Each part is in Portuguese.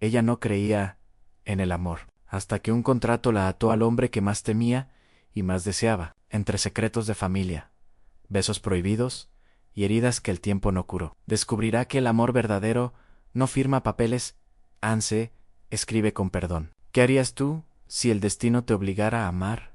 Ella no creía en el amor, hasta que un contrato la ató al hombre que más temía y más deseaba, entre secretos de familia, besos prohibidos y heridas que el tiempo no curó. Descubrirá que el amor verdadero no firma papeles, anse escribe con perdón. ¿Qué harías tú si el destino te obligara a amar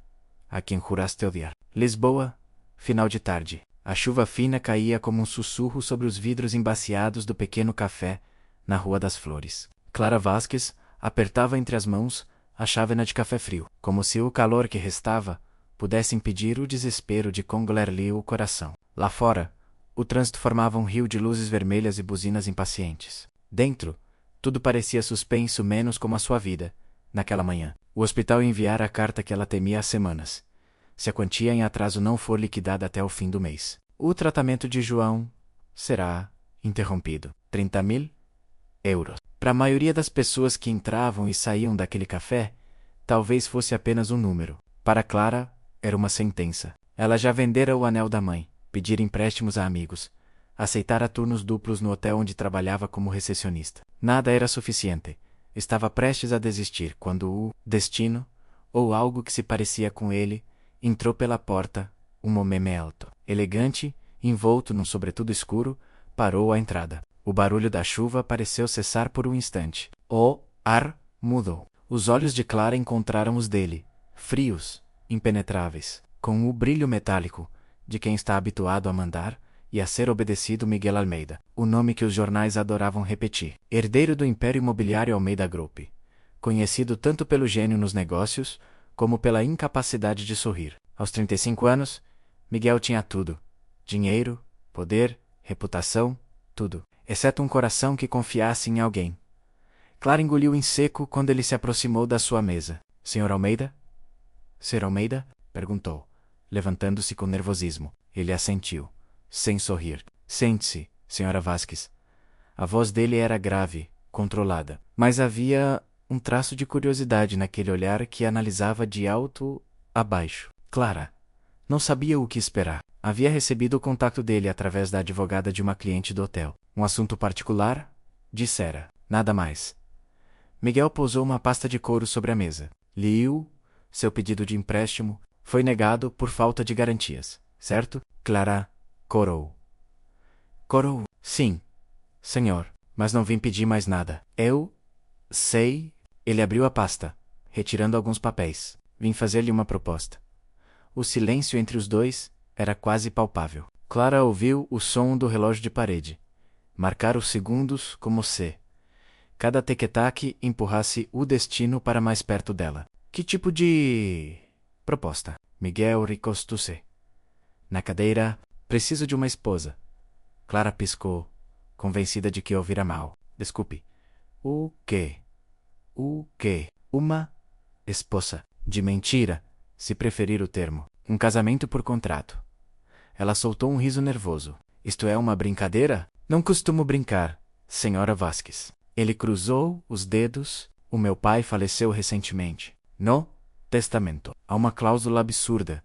a quien juraste odiar? Lisboa, final de tarde. A chuva fina caía como um sussurro sobre os vidros embaciados do pequeno café na Rua das Flores. Clara Vasquez apertava entre as mãos a chávena de café frio, como se o calor que restava pudesse impedir o desespero de congolar-lhe o coração. Lá fora, o trânsito formava um rio de luzes vermelhas e buzinas impacientes. Dentro, tudo parecia suspenso menos como a sua vida, naquela manhã. O hospital enviara a carta que ela temia há semanas, se a quantia em atraso não for liquidada até o fim do mês. O tratamento de João será interrompido. 30.000 euros. Para a maioria das pessoas que entravam e saíam daquele café, talvez fosse apenas um número. Para Clara, era uma sentença. Ela já vendera o anel da mãe, pedira empréstimos a amigos, aceitara turnos duplos no hotel onde trabalhava como recepcionista. Nada era suficiente. Estava prestes a desistir quando o destino, ou algo que se parecia com ele, entrou pela porta, um homem alto, elegante, envolto num sobretudo escuro, parou à entrada. O barulho da chuva pareceu cessar por um instante. O ar mudou. Os olhos de Clara encontraram os dele, frios, impenetráveis, com o brilho metálico de quem está habituado a mandar e a ser obedecido. Miguel Almeida, o nome que os jornais adoravam repetir. Herdeiro do Império Imobiliário Almeida Group, conhecido tanto pelo gênio nos negócios como pela incapacidade de sorrir. Aos 35 anos, Miguel tinha tudo: dinheiro, poder, reputação, tudo, exceto um coração que confiasse em alguém. Clara engoliu em seco quando ele se aproximou da sua mesa. Senhor Almeida? Sr. Almeida? Perguntou, levantando-se com nervosismo. Ele assentiu, sem sorrir. Sente-se, Sra. Vasquez. A voz dele era grave, controlada, mas havia um traço de curiosidade naquele olhar que analisava de alto a baixo. Clara não sabia o que esperar. Havia recebido o contato dele através da advogada de uma cliente do hotel. Um assunto particular? Dissera. Nada mais. Miguel pousou uma pasta de couro sobre a mesa. Liu, seu pedido de empréstimo, foi negado por falta de garantias, certo? Clara corou. Corou? Sim, senhor, mas não vim pedir mais nada. Eu sei. Ele abriu a pasta, retirando alguns papéis. Vim fazer-lhe uma proposta. O silêncio entre os dois era quase palpável. Clara ouviu o som do relógio de parede, marcar os segundos como se cada tic-tac empurrasse o destino para mais perto dela. Que tipo de proposta? Miguel recostou-se na cadeira. Preciso de uma esposa. Clara piscou, convencida de que ouvira mal. Desculpe. O quê? O quê? Uma esposa. De mentira, se preferir o termo. Um casamento por contrato. Ela soltou um riso nervoso. Isto é uma brincadeira? Não costumo brincar, Sra. Vasquez. Ele cruzou os dedos. O meu pai faleceu recentemente. No testamento há uma cláusula absurda.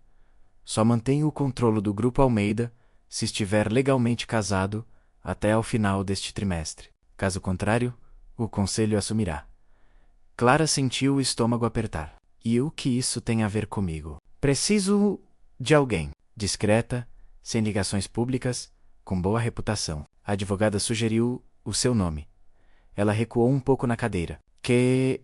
Só mantenho o controle do Grupo Almeida se estiver legalmente casado até ao final deste trimestre. Caso contrário, o conselho assumirá. Clara sentiu o estômago apertar. E o que isso tem a ver comigo? Preciso de alguém discreta, sem ligações públicas, com boa reputação. A advogada sugeriu o seu nome. Ela recuou um pouco na cadeira. Que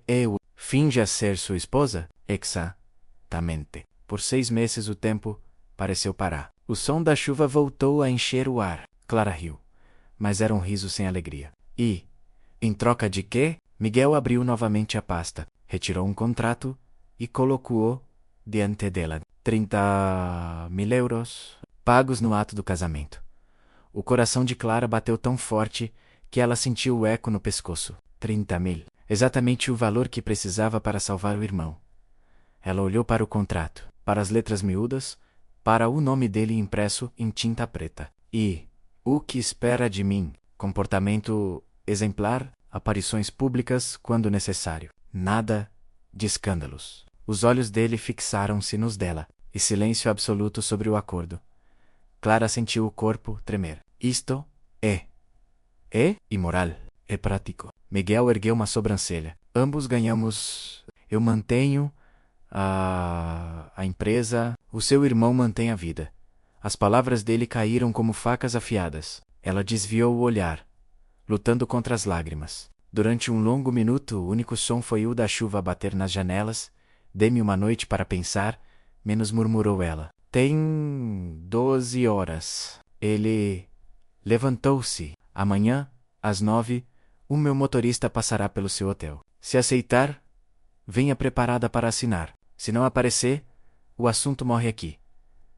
eu finja ser sua esposa? Exatamente. Por 6 meses o tempo pareceu parar. O som da chuva voltou a encher o ar. Clara riu, mas era um riso sem alegria. E, em troca de quê? Miguel abriu novamente a pasta, retirou um contrato e colocou-o diante dela. 30.000 euros, pagos no ato do casamento. O coração de Clara bateu tão forte que ela sentiu o eco no pescoço. 30.000. Exatamente o valor que precisava para salvar o irmão. Ela olhou para o contrato, para as letras miúdas, para o nome dele impresso em tinta preta. E o que espera de mim? Comportamento exemplar, aparições públicas quando necessário. Nada de escândalos. Os olhos dele fixaram-se nos dela, e silêncio absoluto sobre o acordo. Clara sentiu o corpo tremer. Isto é imoral. É prático. Miguel ergueu uma sobrancelha. Ambos ganhamos. Eu mantenho a empresa. O seu irmão mantém a vida. As palavras dele caíram como facas afiadas. Ela desviou o olhar, lutando contra as lágrimas. Durante um longo minuto, o único som foi o da chuva a bater nas janelas. Dê-me uma noite para pensar, menos murmurou ela. Tem 12 horas. Ele levantou-se. Amanhã, às 9, o meu motorista passará pelo seu hotel. Se aceitar, venha preparada para assinar. Se não aparecer, o assunto morre aqui.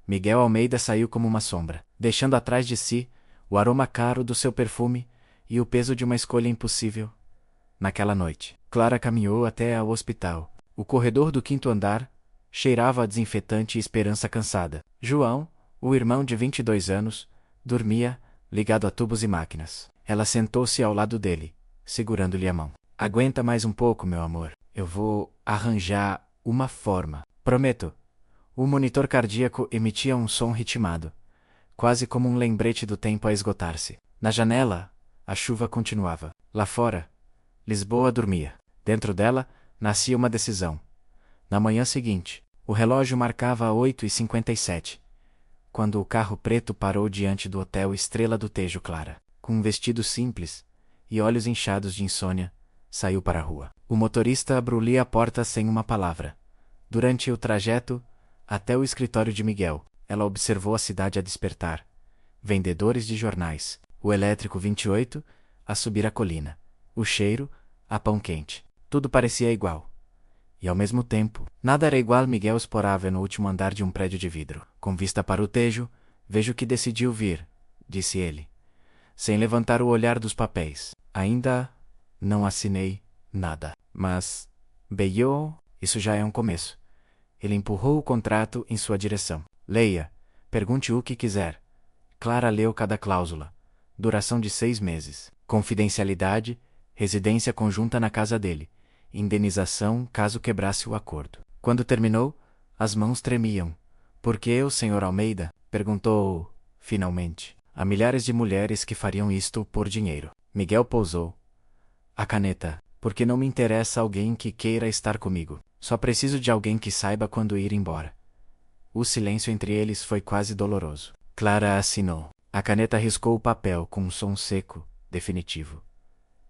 Miguel Almeida saiu como uma sombra, deixando atrás de si o aroma caro do seu perfume e o peso de uma escolha impossível. Naquela noite, Clara caminhou até ao hospital. O corredor do 5º andar cheirava a desinfetante e esperança cansada. João, o irmão de 22 anos, dormia, ligado a tubos e máquinas. Ela sentou-se ao lado dele, segurando-lhe a mão. Aguenta mais um pouco, meu amor. Eu vou arranjar uma forma. Prometo. O monitor cardíaco emitia um som ritmado, quase como um lembrete do tempo a esgotar-se. Na janela, a chuva continuava. Lá fora, Lisboa dormia. Dentro dela, nascia uma decisão. Na manhã seguinte, o relógio marcava 8h57, quando o carro preto parou diante do hotel Estrela do Tejo. Clara, com um vestido simples e olhos inchados de insônia, saiu para a rua. O motorista abriu-lhe a porta sem uma palavra. Durante o trajeto até o escritório de Miguel, ela observou a cidade a despertar. Vendedores de jornais, o elétrico 28 a subir a colina, o cheiro a pão quente. Tudo parecia igual. E ao mesmo tempo, nada era igual. Miguel esporava no último andar de um prédio de vidro. Com vista para o Tejo, vejo que decidiu vir, disse ele, sem levantar o olhar dos papéis. Ainda não assinei nada. Mas, Beyo, isso já é um começo. Ele empurrou o contrato em sua direção. Leia, pergunte o que quiser. Clara leu cada cláusula. Duração de 6 meses. Confidencialidade, residência conjunta na casa dele. Indenização caso quebrasse o acordo. Quando terminou, as mãos tremiam. Por que o Sr. Almeida? Perguntou, finalmente. Há milhares de mulheres que fariam isto por dinheiro. Miguel pousou a caneta. Porque não me interessa alguém que queira estar comigo. Só preciso de alguém que saiba quando ir embora. O silêncio entre eles foi quase doloroso. Clara assinou. A caneta riscou o papel com um som seco, definitivo.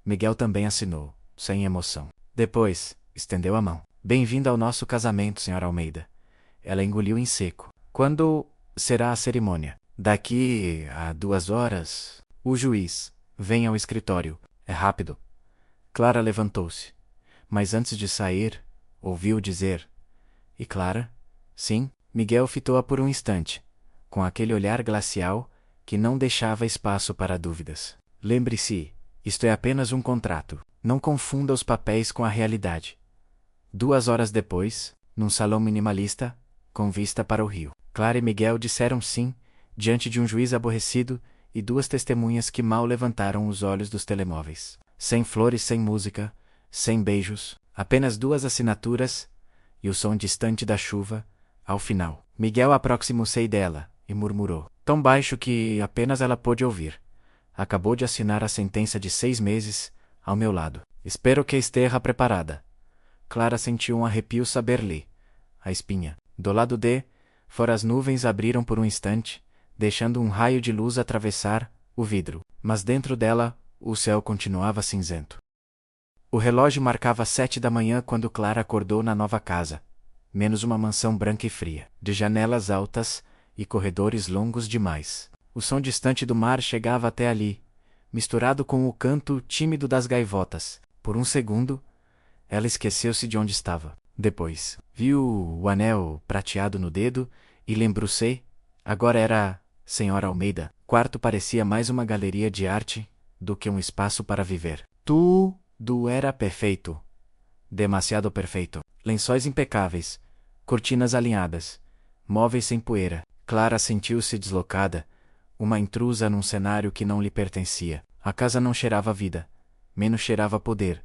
Miguel também assinou, sem emoção. Depois, estendeu a mão. Bem-vindo ao nosso casamento, Sr. Almeida. Ela engoliu em seco. Quando será a cerimônia? Daqui a 2 horas. O juiz vem ao escritório. É rápido. Clara levantou-se. Mas antes de sair, ouviu dizer: E Clara? Sim. Miguel fitou-a por um instante, com aquele olhar glacial que não deixava espaço para dúvidas. Lembre-se, isto é apenas um contrato. Não confunda os papéis com a realidade. 2 horas depois, num salão minimalista, com vista para o rio, Clara e Miguel disseram sim, diante de um juiz aborrecido e 2 testemunhas que mal levantaram os olhos dos telemóveis. Sem flores, sem música, sem beijos, apenas 2 assinaturas e o som distante da chuva, ao final. Miguel aproximou-se dela e murmurou, tão baixo que apenas ela pôde ouvir. Acabou de assinar a sentença de 6 meses, ao meu lado. Espero que esteja preparada. Clara sentiu um arrepio saber-lhe a espinha. Do lado de fora as nuvens abriram por um instante, deixando um raio de luz atravessar o vidro. Mas dentro dela, o céu continuava cinzento. O relógio marcava 7 da manhã quando Clara acordou na nova casa. Menos uma mansão branca e fria, de janelas altas e corredores longos demais. O som distante do mar chegava até ali, misturado com o canto tímido das gaivotas. Por um segundo, ela esqueceu-se de onde estava. Depois, viu o anel prateado no dedo e lembrou-se. Agora era Sra. Almeida. O quarto parecia mais uma galeria de arte do que um espaço para viver. Tudo era perfeito. Demasiado perfeito. Lençóis impecáveis, cortinas alinhadas, móveis sem poeira. Clara sentiu-se deslocada, uma intrusa num cenário que não lhe pertencia. A casa não cheirava vida, menos cheirava poder.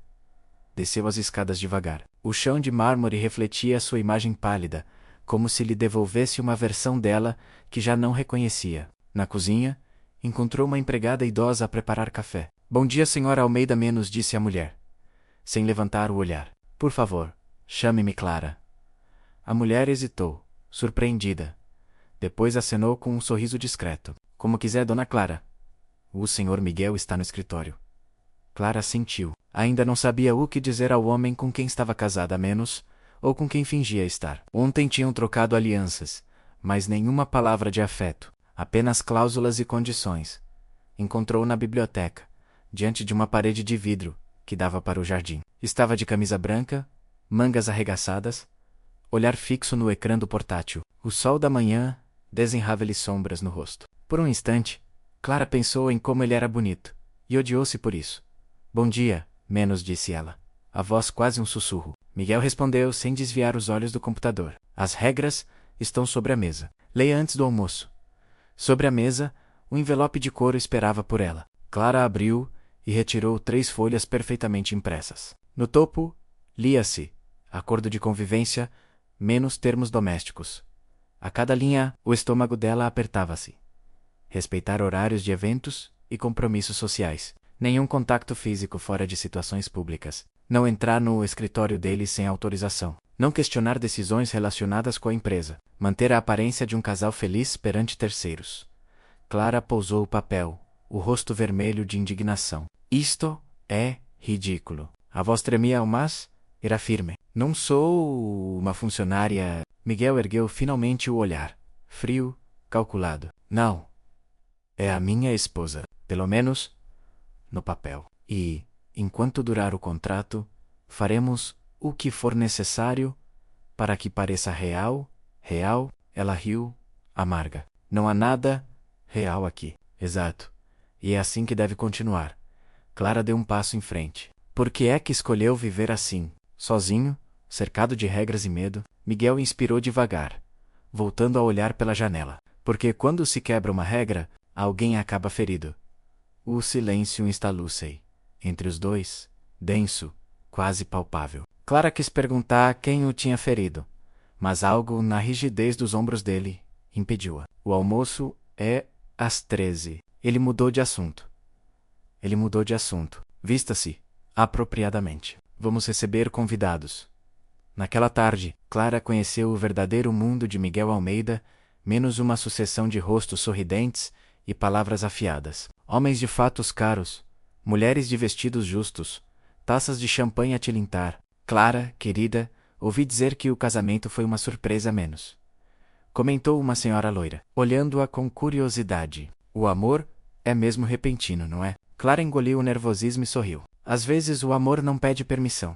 Desceu as escadas devagar. O chão de mármore refletia sua imagem pálida, como se lhe devolvesse uma versão dela que já não reconhecia. Na cozinha, encontrou uma empregada idosa a preparar café. Bom dia, senhora Almeida, menos disse a mulher, sem levantar o olhar. Por favor, chame-me Clara. A mulher hesitou, surpreendida. Depois acenou com um sorriso discreto. Como quiser, dona Clara. O senhor Miguel está no escritório. Clara assentiu. Ainda não sabia o que dizer ao homem com quem estava casada, a menos, ou com quem fingia estar. Ontem tinham trocado alianças, mas nenhuma palavra de afeto, apenas cláusulas e condições. Encontrou-o na biblioteca, diante de uma parede de vidro, que dava para o jardim. Estava de camisa branca, mangas arregaçadas, olhar fixo no ecrã do portátil. O sol da manhã desenhava-lhe sombras no rosto. Por um instante, Clara pensou em como ele era bonito, e odiou-se por isso. Bom dia, menos disse ela, a voz quase um sussurro. Miguel respondeu sem desviar os olhos do computador. As regras estão sobre a mesa. Leia antes do almoço. Sobre a mesa, um envelope de couro esperava por ela. Clara abriu e retirou 3 folhas perfeitamente impressas. No topo, lia-se: acordo de convivência, menos termos domésticos. A cada linha, o estômago dela apertava-se. Respeitar horários de eventos e compromissos sociais. Nenhum contato físico fora de situações públicas. Não entrar no escritório dele sem autorização. Não questionar decisões relacionadas com a empresa. Manter a aparência de um casal feliz perante terceiros. Clara pousou o papel, o rosto vermelho de indignação. Isto é ridículo. A voz tremia, mas era firme. Não sou uma funcionária. Miguel ergueu finalmente o olhar, frio, calculado. Não. É a minha esposa. Pelo menos no papel. E, enquanto durar o contrato, faremos o que for necessário para que pareça real. Ela riu, amarga. Não há nada real aqui. Exato. E é assim que deve continuar. Clara deu um passo em frente. Por que é que escolheu viver assim, sozinho, cercado de regras e medo? Miguel inspirou devagar, voltando a olhar pela janela. Porque quando se quebra uma regra, alguém acaba ferido. O silêncio instalou-se entre os dois, denso, quase palpável. Clara quis perguntar quem o tinha ferido, mas algo na rigidez dos ombros dele impediu-a. O almoço é às 13. Ele mudou de assunto. Vista-se apropriadamente. Vamos receber convidados. Naquela tarde, Clara conheceu o verdadeiro mundo de Miguel Almeida, menos uma sucessão de rostos sorridentes e palavras afiadas. Homens de fatos caros, mulheres de vestidos justos, taças de champanhe a tilintar. Clara, querida, ouvi dizer que o casamento foi uma surpresa a menos. Comentou uma senhora loira, olhando-a com curiosidade. O amor é mesmo repentino, não é? Clara engoliu o nervosismo e sorriu. Às vezes o amor não pede permissão.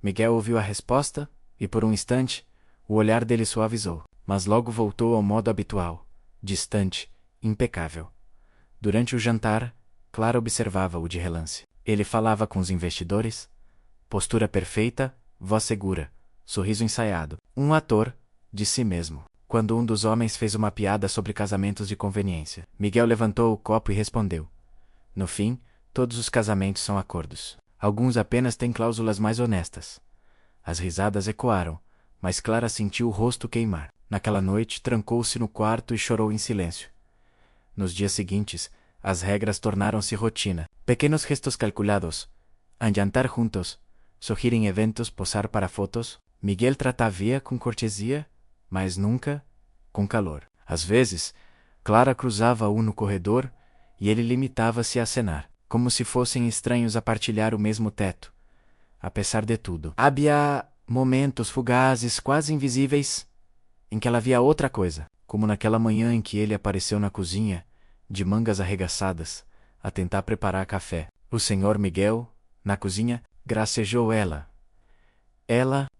Miguel ouviu a resposta e, por um instante, o olhar dele suavizou, mas logo voltou ao modo habitual, distante, impecável. Durante o jantar, Clara observava-o de relance. Ele falava com os investidores, postura perfeita, voz segura, sorriso ensaiado. Um ator de si mesmo. Quando um dos homens fez uma piada sobre casamentos de conveniência, Miguel levantou o copo e respondeu: no fim, todos os casamentos são acordos. Alguns apenas têm cláusulas mais honestas. As risadas ecoaram, mas Clara sentiu o rosto queimar. Naquela noite, trancou-se no quarto e chorou em silêncio. Nos dias seguintes, as regras tornaram-se rotina. Pequenos gestos calculados. Jantar juntos. Sorrir em eventos, posar para fotos. Miguel tratava com cortesia, mas nunca com calor. Às vezes, Clara cruzava-o no corredor e ele limitava-se a acenar, como se fossem estranhos a partilhar o mesmo teto. Apesar de tudo, havia momentos fugazes, quase invisíveis, em que ela via outra coisa, como naquela manhã em que ele apareceu na cozinha, de mangas arregaçadas, a tentar preparar café. O senhor Miguel, na cozinha, gracejou ela.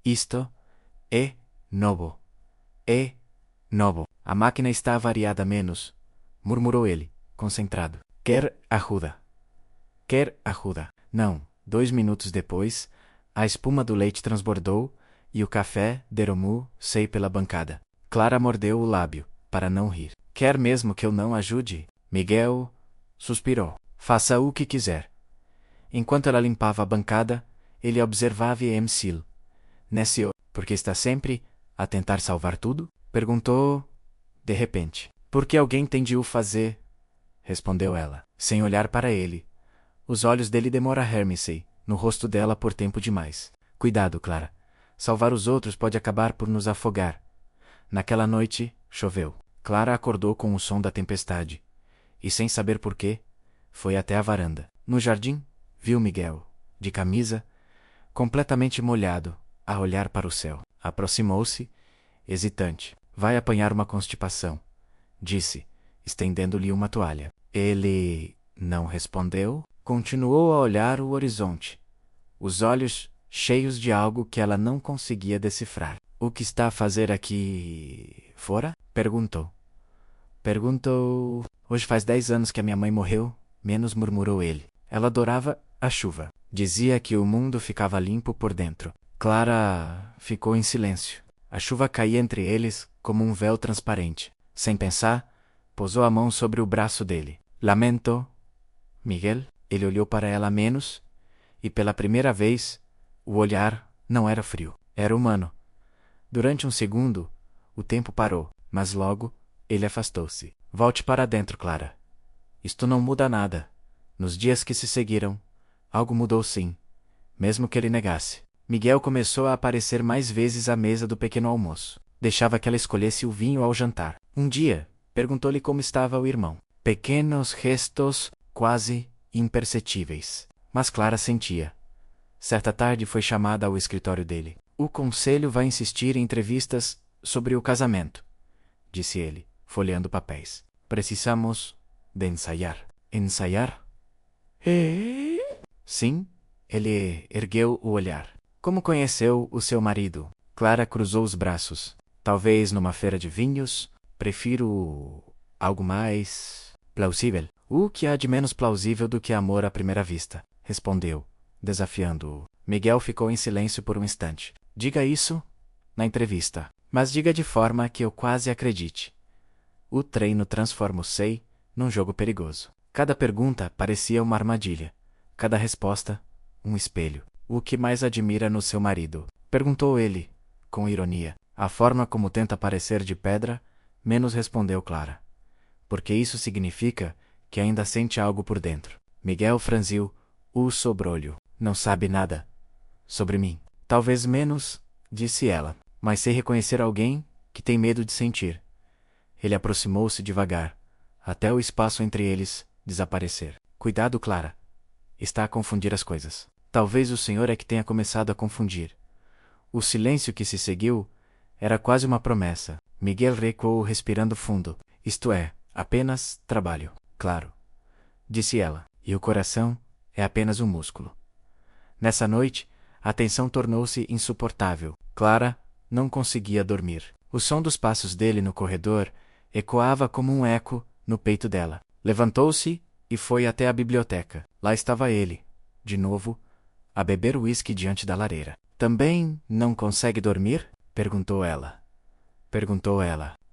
Isto é novo. É novo. A máquina está avariada menos, murmurou ele, concentrado. Quer ajuda? Não. 2 minutos depois, a espuma do leite transbordou e o café derramou-se pela bancada. Clara mordeu o lábio, para não rir. Quer mesmo que eu não ajude? Miguel suspirou. Faça o que quiser. Enquanto ela limpava a bancada, ele observava Emsil. Nescio, porque está sempre a tentar salvar tudo? Perguntou, de repente. Porque alguém tem de o fazer? Respondeu ela, sem olhar para ele. Os olhos dele demoraram-se no rosto dela por tempo demais. Cuidado, Clara. Salvar os outros pode acabar por nos afogar. Naquela noite, choveu. Clara acordou com o som da tempestade. E sem saber por quê, foi até a varanda. No jardim, viu Miguel, de camisa, completamente molhado, a olhar para o céu. Aproximou-se, hesitante. Vai apanhar uma constipação, disse, estendendo-lhe uma toalha. Ele não respondeu, continuou a olhar o horizonte, os olhos cheios de algo que ela não conseguia decifrar. O que está a fazer aqui fora? Perguntou. Hoje faz 10 anos que a minha mãe morreu, menos, murmurou ele. Ela adorava a chuva. Dizia que o mundo ficava limpo por dentro. Clara ficou em silêncio. A chuva caía entre eles como um véu transparente. Sem pensar, pousou a mão sobre o braço dele. Lamento, Miguel. Ele olhou para ela menos, e pela primeira vez, o olhar não era frio. Era humano. Durante um segundo, o tempo parou, mas logo ele afastou-se. Volte para dentro, Clara. Isto não muda nada. Nos dias que se seguiram, algo mudou sim, mesmo que ele negasse. Miguel começou a aparecer mais vezes à mesa do pequeno almoço. Deixava que ela escolhesse o vinho ao jantar. Um dia, perguntou-lhe como estava o irmão. Pequenos gestos quase imperceptíveis. Mas Clara sentia. Certa tarde foi chamada ao escritório dele. O conselho vai insistir em entrevistas sobre o casamento, disse ele, folheando papéis. Precisamos de ensaiar. Ensaiar? Sim, ele ergueu o olhar. Como conheceu o seu marido? Clara cruzou os braços. Talvez numa feira de vinhos. Prefiro algo mais plausível. O que há de menos plausível do que amor à primeira vista? Respondeu, desafiando-o. Miguel ficou em silêncio por um instante. Diga isso na entrevista, mas diga de forma que eu quase acredite. O treino transforma o sei num jogo perigoso. Cada pergunta parecia uma armadilha. Cada resposta, um espelho. O que mais admira no seu marido? Perguntou ele, com ironia. A forma como tenta parecer de pedra, menos, respondeu Clara. Porque isso significa que ainda sente algo por dentro. Miguel franziu o sobrolho. Não sabe nada sobre mim. Talvez menos, disse ela, mas sei reconhecer alguém que tem medo de sentir. Ele aproximou-se devagar, até o espaço entre eles desaparecer. Cuidado, Clara. Está a confundir as coisas. Talvez o senhor é que tenha começado a confundir. O silêncio que se seguiu era quase uma promessa. Miguel recuou respirando fundo. Isto é, apenas trabalho. Claro, disse ela, e o coração é apenas um músculo. Nessa noite, a tensão tornou-se insuportável. Clara não conseguia dormir. O som dos passos dele no corredor ecoava como um eco no peito dela. Levantou-se e foi até a biblioteca. Lá estava ele, de novo, a beber uísque diante da lareira. Também não consegue dormir? Perguntou ela.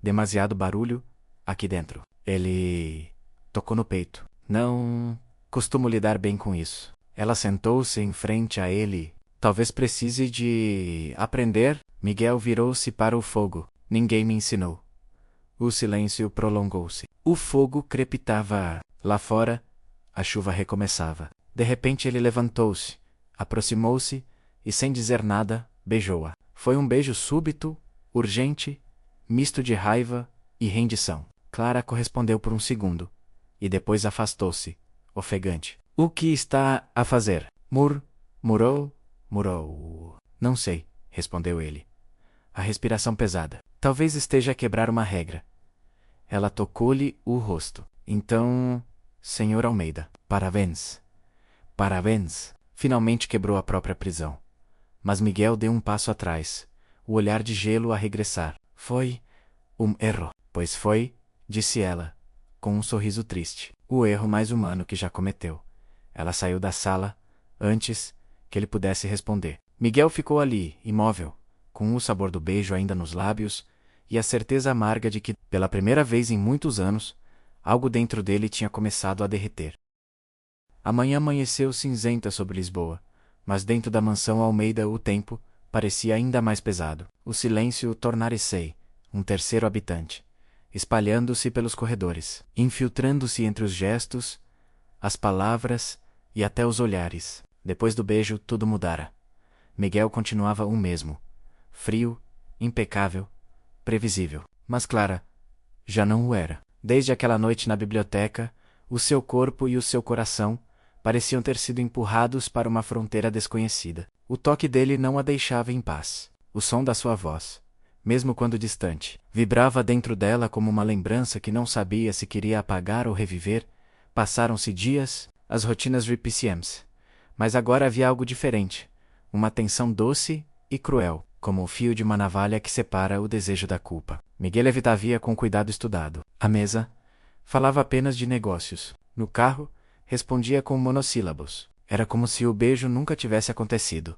Demasiado barulho aqui dentro. Ele tocou no peito. Não costumo lidar bem com isso. Ela sentou-se em frente a ele. Talvez precise de aprender. Miguel virou-se para o fogo. Ninguém me ensinou. O silêncio prolongou-se. O fogo crepitava. Lá fora, a chuva recomeçava. De repente ele levantou-se, aproximou-se e, sem dizer nada, beijou-a. Foi um beijo súbito, urgente, misto de raiva e rendição. Clara correspondeu por um segundo, e depois afastou-se, ofegante. O que está a fazer? Murmurou. Não sei, respondeu ele. A respiração pesada. Talvez esteja a quebrar uma regra. Ela tocou-lhe o rosto. Então, senhor Almeida, parabéns. Finalmente quebrou a própria prisão. Mas Miguel deu um passo atrás, o olhar de gelo a regressar. Foi um erro. Pois foi, disse ela, com um sorriso triste. O erro mais humano que já cometeu. Ela saiu da sala, antes que ele pudesse responder. Miguel ficou ali, imóvel, com o sabor do beijo ainda nos lábios e a certeza amarga de que, pela primeira vez em muitos anos, algo dentro dele tinha começado a derreter. A manhã amanheceu cinzenta sobre Lisboa, mas dentro da mansão Almeida o tempo parecia ainda mais pesado. O silêncio tornara-se um terceiro habitante, espalhando-se pelos corredores, infiltrando-se entre os gestos, as palavras e até os olhares. Depois do beijo, tudo mudara. Miguel continuava o mesmo. Frio, impecável, previsível. Mas Clara já não o era. Desde aquela noite na biblioteca, o seu corpo e o seu coração pareciam ter sido empurrados para uma fronteira desconhecida. O toque dele não a deixava em paz. O som da sua voz, mesmo quando distante, vibrava dentro dela como uma lembrança que não sabia se queria apagar ou reviver. Passaram-se dias, as rotinas repetiam-se. Mas agora havia algo diferente. Uma tensão doce e cruel, como o fio de uma navalha que separa o desejo da culpa. Miguel evitava com cuidado estudado. À mesa, falava apenas de negócios. No carro, respondia com monossílabos. Era como se o beijo nunca tivesse acontecido.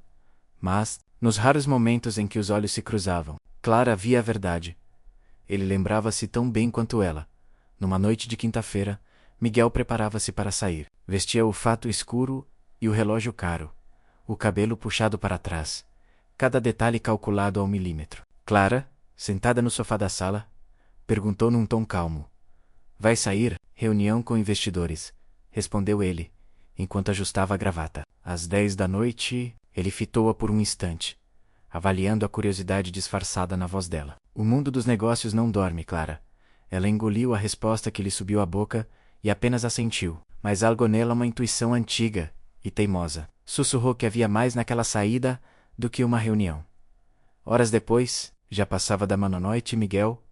Mas, nos raros momentos em que os olhos se cruzavam, Clara via a verdade. Ele lembrava-se tão bem quanto ela. Numa noite de quinta-feira, Miguel preparava-se para sair. Vestia o fato escuro e o relógio caro, o cabelo puxado para trás, cada detalhe calculado ao milímetro. Clara, sentada no sofá da sala, perguntou num tom calmo. Vai sair? Reunião com investidores, respondeu ele, enquanto ajustava a gravata. Às 10 da noite, ele fitou-a por um instante, avaliando a curiosidade disfarçada na voz dela. O mundo dos negócios não dorme, Clara. Ela engoliu a resposta que lhe subiu à boca e apenas assentiu, mas algo nela uma intuição antiga e teimosa. Sussurrou que havia mais naquela saída do que uma reunião. Horas depois, já passava da meia-noite e Miguel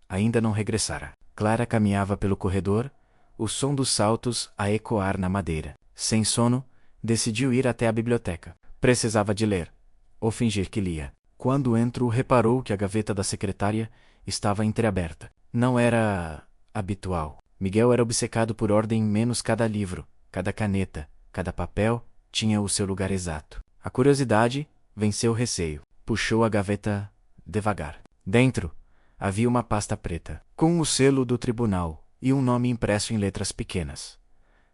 ainda não regressara. Clara caminhava pelo corredor, o som dos saltos a ecoar na madeira. Sem sono, decidiu ir até a biblioteca. Precisava de ler, ou fingir que lia. Quando entrou, reparou que a gaveta da secretária estava entreaberta. Não era habitual. Miguel era obcecado por ordem, menos cada livro, cada caneta, cada papel tinha o seu lugar exato. A curiosidade venceu o receio. Puxou a gaveta devagar. Dentro havia uma pasta preta, com o selo do tribunal e um nome impresso em letras pequenas.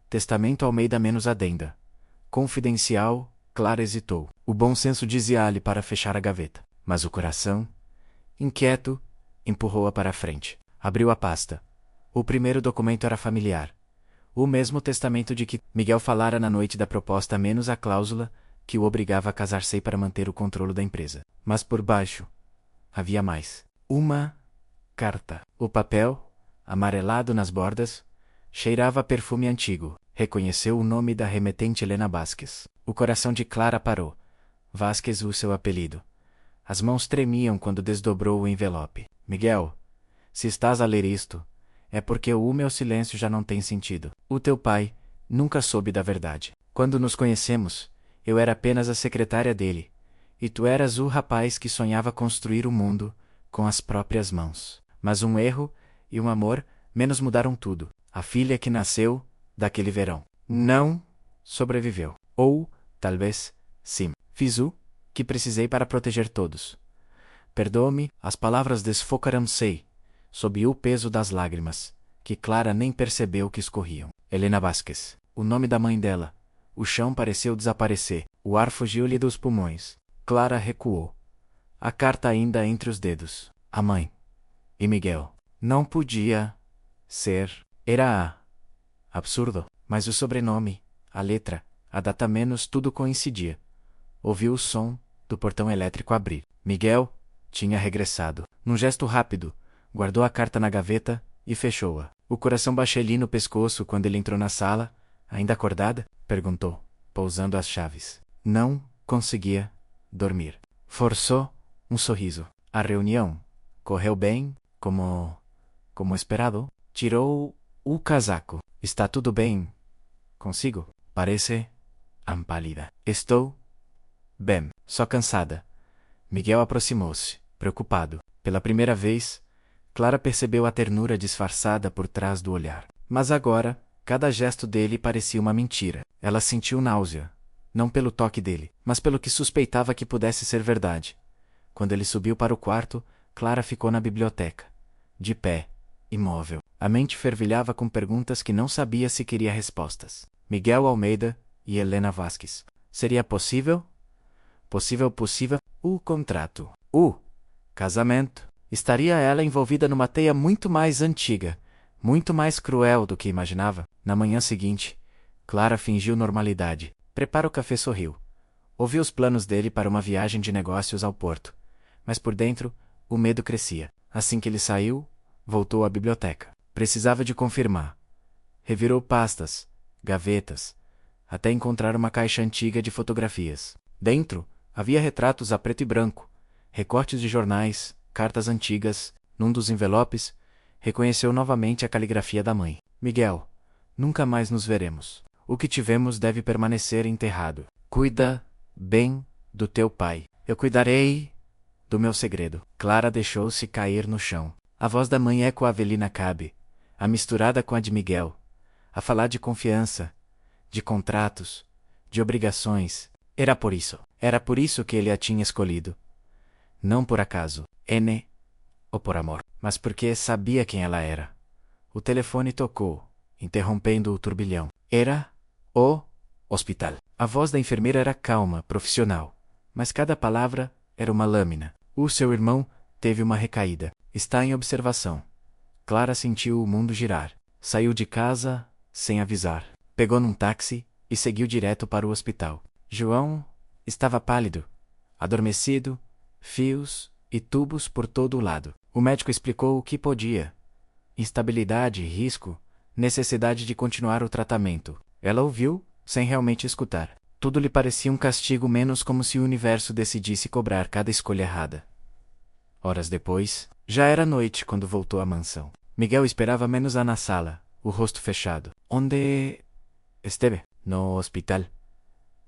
Testamento Almeida menos adenda. Confidencial. Clara hesitou. O bom senso dizia-lhe para fechar a gaveta, mas o coração, inquieto, empurrou-a para a frente. Abriu a pasta. O primeiro documento era familiar. O mesmo testamento de que Miguel falara na noite da proposta, menos a cláusula que o obrigava a casar-se para manter o controle da empresa. Mas por baixo havia mais. Uma carta. O papel, amarelado nas bordas, cheirava a perfume antigo. Reconheceu o nome da remetente Helena Vasquez. O coração de Clara parou. Vasquez, o seu apelido. As mãos tremiam quando desdobrou o envelope. Miguel, se estás a ler isto, é porque o meu silêncio já não tem sentido. O teu pai nunca soube da verdade. Quando nos conhecemos, eu era apenas a secretária dele, e tu eras o rapaz que sonhava construir o mundo com as próprias mãos. Mas um erro e um amor menos mudaram tudo. A filha que nasceu daquele verão não sobreviveu. Ou, talvez, sim. Fiz o que precisei para proteger todos. Perdoa-me, as palavras desfocaram-se sob o peso das lágrimas, que Clara nem percebeu que escorriam. Helena Vasquez. O nome da mãe dela. O chão pareceu desaparecer. O ar fugiu-lhe dos pulmões. Clara recuou. A carta ainda entre os dedos. A mãe. E Miguel. Não podia ser. Era absurdo. Mas o sobrenome, a letra, a data menos tudo coincidia. Ouviu o som do portão elétrico abrir. Miguel tinha regressado. Num gesto rápido, guardou a carta na gaveta e fechou-a. O coração bateu-lhe no pescoço quando ele entrou na sala. Ainda acordada? Perguntou, pousando as chaves. Não conseguia dormir. Forçou um sorriso. A reunião correu bem, como esperado. Tirou o casaco. Está tudo bem consigo? Parece pálida. Estou bem, só cansada. Miguel aproximou-se, preocupado. Pela primeira vez, Clara percebeu a ternura disfarçada por trás do olhar. Mas agora, cada gesto dele parecia uma mentira. Ela sentiu náusea, não pelo toque dele, mas pelo que suspeitava que pudesse ser verdade. Quando ele subiu para o quarto, Clara ficou na biblioteca, de pé, imóvel. A mente fervilhava com perguntas que não sabia se queria respostas. Miguel Almeida e Helena Vasquez. Seria possível? Possível. O contrato. O casamento. Estaria ela envolvida numa teia muito mais antiga, muito mais cruel do que imaginava? Na manhã seguinte, Clara fingiu normalidade. Prepara o café sorriu. Ouviu os planos dele para uma viagem de negócios ao porto. Mas por dentro, o medo crescia. Assim que ele saiu, voltou à biblioteca. Precisava de confirmar. Revirou pastas, gavetas, até encontrar uma caixa antiga de fotografias. Dentro, havia retratos a preto e branco, recortes de jornais, cartas antigas. Num dos envelopes, reconheceu novamente a caligrafia da mãe. Miguel, nunca mais nos veremos. O que tivemos deve permanecer enterrado. Cuida bem do teu pai. Eu cuidarei do meu segredo. Clara deixou-se cair no chão. A voz da mãe ecoa a Avelina Cabe, a misturada com a de Miguel, a falar de confiança, de contratos, de obrigações. Era por isso que ele a tinha escolhido. Não por acaso, ou por amor, mas porque sabia quem ela era. O telefone tocou, interrompendo o turbilhão. Era o hospital. A voz da enfermeira era calma, profissional, mas cada palavra era uma lâmina. O seu irmão teve uma recaída. Está em observação. Clara sentiu o mundo girar. Saiu de casa sem avisar. Pegou num táxi e seguiu direto para o hospital. João estava pálido, adormecido, fios e tubos por todo o lado. O médico explicou o que podia. Instabilidade, risco, necessidade de continuar o tratamento. Ela ouviu, sem realmente escutar. Tudo lhe parecia um castigo, menos como se o universo decidisse cobrar cada escolha errada. Horas depois, já era noite quando voltou à mansão. Miguel esperava menos-a na sala, o rosto fechado. Onde esteve? No hospital.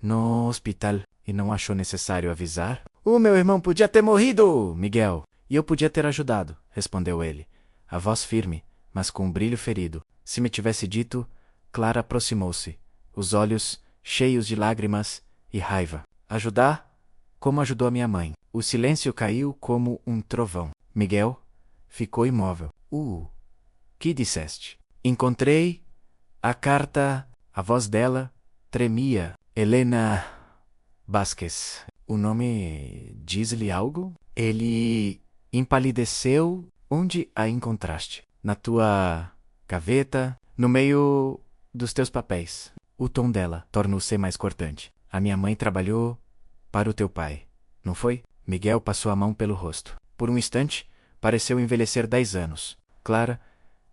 No hospital. E não achou necessário avisar? O meu irmão podia ter morrido, Miguel. E eu podia ter ajudado, respondeu ele. A voz firme, mas com um brilho ferido. Se me tivesse dito, Clara aproximou-se, os olhos cheios de lágrimas e raiva. Ajudar? Como ajudou a minha mãe. O silêncio caiu como um trovão. Miguel ficou imóvel. Que disseste? Encontrei a carta. A voz dela tremia. Helena Vasquez. O nome diz-lhe algo? Ele empalideceu. Onde a encontraste? Na tua gaveta, no meio dos teus papéis. O tom dela tornou-se mais cortante. A minha mãe trabalhou para o teu pai, não foi? Miguel passou a mão pelo rosto. Por um instante, pareceu envelhecer 10 anos. Clara,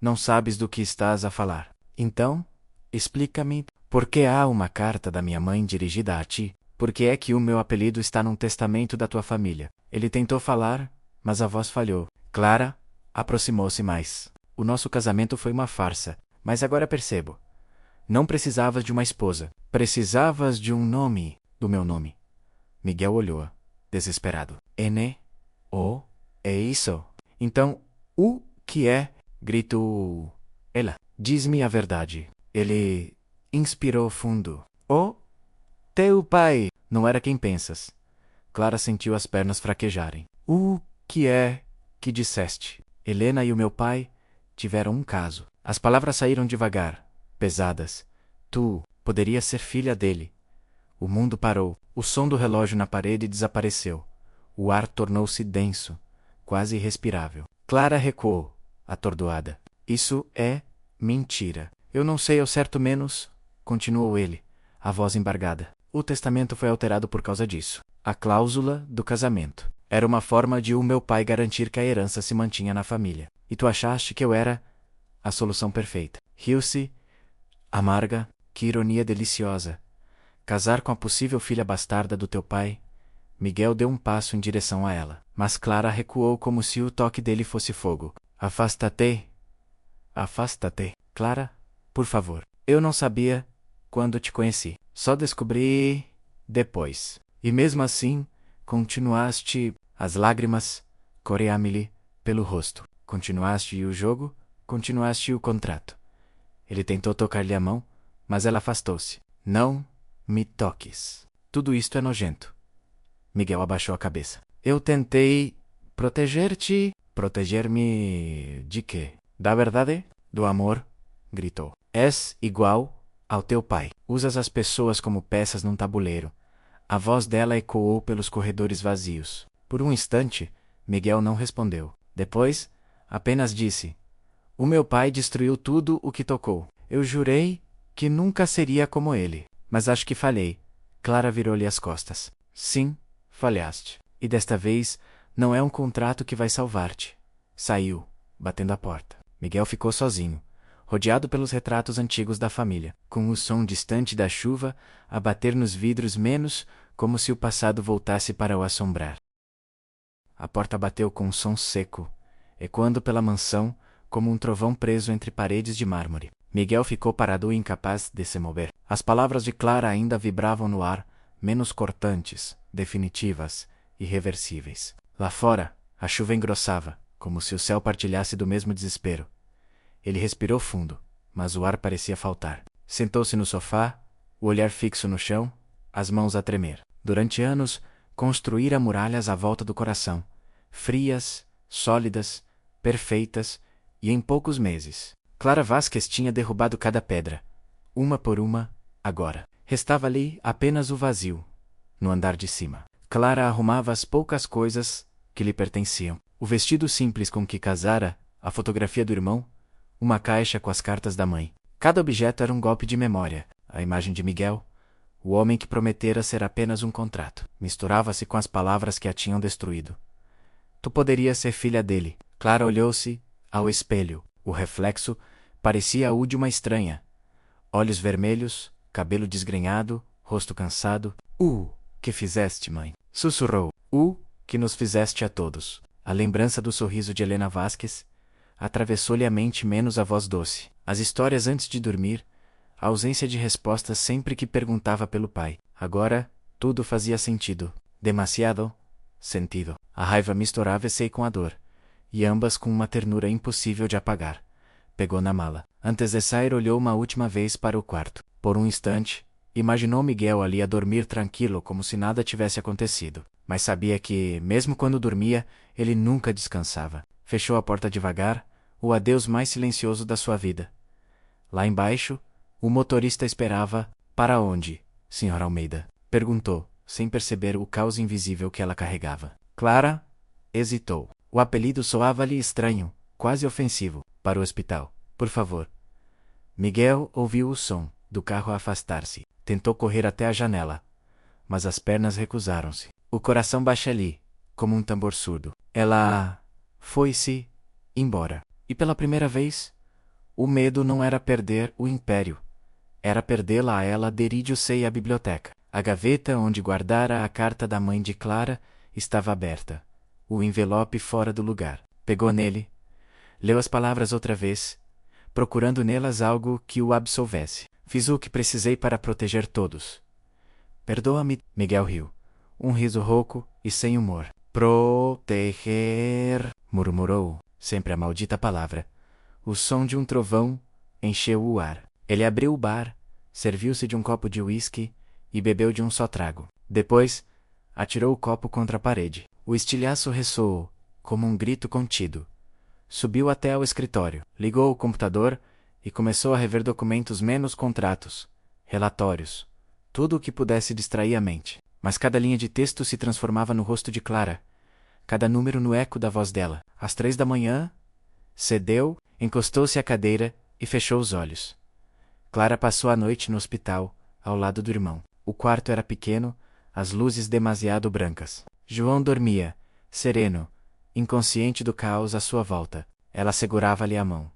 não sabes do que estás a falar. Então, explica-me por que há uma carta da minha mãe dirigida a ti. Por que é que o meu apelido está num testamento da tua família? Ele tentou falar, mas a voz falhou. Clara aproximou-se mais. O nosso casamento foi uma farsa, mas agora percebo. Não precisavas de uma esposa. Precisavas de um nome, do meu nome. Miguel olhou-a, desesperado. É isso? Então, o que é? Gritou ela. Diz-me a verdade. Ele inspirou fundo. O teu pai não era quem pensas. Clara sentiu as pernas fraquejarem. O que é que disseste? Helena e o meu pai tiveram um caso. As palavras saíram devagar, pesadas. Tu poderias ser filha dele. O mundo parou. O som do relógio na parede desapareceu. O ar tornou-se denso, quase irrespirável. Clara recuou, atordoada. Isso é mentira. Eu não sei ao certo menos, continuou ele, a voz embargada. O testamento foi alterado por causa disso. A cláusula do casamento. Era uma forma de o meu pai garantir que a herança se mantinha na família. E tu achaste que eu era a solução perfeita. Riu-se, amarga, que ironia deliciosa. Casar com a possível filha bastarda do teu pai. Miguel deu um passo em direção a ela, mas Clara recuou como se o toque dele fosse fogo. Afasta-te. Afasta-te. Clara, por favor. Eu não sabia quando te conheci. Só descobri depois. E mesmo assim, continuaste. As lágrimas corearam-lhe pelo rosto. Continuaste o jogo, continuaste o contrato. Ele tentou tocar-lhe a mão, mas ela afastou-se. Não me toques. Tudo isto é nojento. Miguel abaixou a cabeça. Eu tentei proteger-te. Proteger-me de quê? Da verdade? Do amor? Gritou. És igual ao teu pai. Usas as pessoas como peças num tabuleiro. A voz dela ecoou pelos corredores vazios. Por um instante, Miguel não respondeu. Depois, apenas disse: O meu pai destruiu tudo o que tocou. Eu jurei que nunca seria como ele. Mas acho que falhei. Clara virou-lhe as costas. Sim, falhaste. E desta vez, não é um contrato que vai salvar-te. Saiu, batendo a porta. Miguel ficou sozinho, rodeado pelos retratos antigos da família, com o som distante da chuva a bater nos vidros menos, como se o passado voltasse para o assombrar. A porta bateu com um som seco, ecoando pela mansão, como um trovão preso entre paredes de mármore. Miguel ficou parado e incapaz de se mover. As palavras de Clara ainda vibravam no ar, menos cortantes, definitivas, irreversíveis. Lá fora, a chuva engrossava, como se o céu partilhasse do mesmo desespero. Ele respirou fundo, mas o ar parecia faltar. Sentou-se no sofá, o olhar fixo no chão, as mãos a tremer. Durante anos, construíra muralhas à volta do coração, frias, sólidas, perfeitas, e em poucos meses, Clara Vasquez tinha derrubado cada pedra, uma por uma, agora. Restava ali apenas o vazio, no andar de cima. Clara arrumava as poucas coisas que lhe pertenciam. O vestido simples com que casara, a fotografia do irmão, uma caixa com as cartas da mãe. Cada objeto era um golpe de memória. A imagem de Miguel, o homem que prometera ser apenas um contrato, misturava-se com as palavras que a tinham destruído. Tu poderias ser filha dele. Clara olhou-se ao espelho. O reflexo parecia o de uma estranha. Olhos vermelhos, cabelo desgrenhado, rosto cansado. Que fizeste, mãe? Sussurrou. Que nos fizeste a todos. A lembrança do sorriso de Helena Vasquez atravessou-lhe a mente menos a voz doce. As histórias antes de dormir, a ausência de respostas sempre que perguntava pelo pai. Agora, tudo fazia sentido. Demasiado sentido. A raiva misturava-se com a dor, e ambas com uma ternura impossível de apagar. Pegou na mala. Antes de sair, olhou uma última vez para o quarto. Por um instante, imaginou Miguel ali a dormir tranquilo como se nada tivesse acontecido. Mas sabia que, mesmo quando dormia, ele nunca descansava. Fechou a porta devagar, o adeus mais silencioso da sua vida. Lá embaixo, o motorista esperava. Para onde, Sr. Almeida? Perguntou, sem perceber o caos invisível que ela carregava. Clara hesitou. O apelido soava-lhe estranho, quase ofensivo. Para o hospital, por favor. Miguel ouviu o som do carro afastar-se. Tentou correr até a janela, mas as pernas recusaram-se. O coração baixa-lhe, como um tambor surdo. Ela foi-se embora. E pela primeira vez, o medo não era perder o império. Era perdê-la a ela. Dirige-se à biblioteca. A gaveta onde guardara a carta da mãe de Clara estava aberta. O envelope fora do lugar. Pegou nele, leu as palavras outra vez, procurando nelas algo que o absolvesse. Fiz o que precisei para proteger todos. Perdoa-me. Miguel riu. Um riso rouco e sem humor. Proteger, murmurou, sempre a maldita palavra. O som de um trovão encheu o ar. Ele abriu o bar, serviu-se de um copo de uísque e bebeu de um só trago. Depois, atirou o copo contra a parede. O estilhaço ressoou, como um grito contido. Subiu até ao escritório, ligou o computador e começou a rever documentos menos contratos, relatórios, tudo o que pudesse distrair a mente. Mas cada linha de texto se transformava no rosto de Clara, cada número no eco da voz dela. Às 3 da manhã, cedeu, encostou-se à cadeira e fechou os olhos. Clara passou a noite no hospital, ao lado do irmão. O quarto era pequeno, as luzes demasiado brancas. João dormia, sereno, inconsciente do caos à sua volta. Ela segurava-lhe a mão.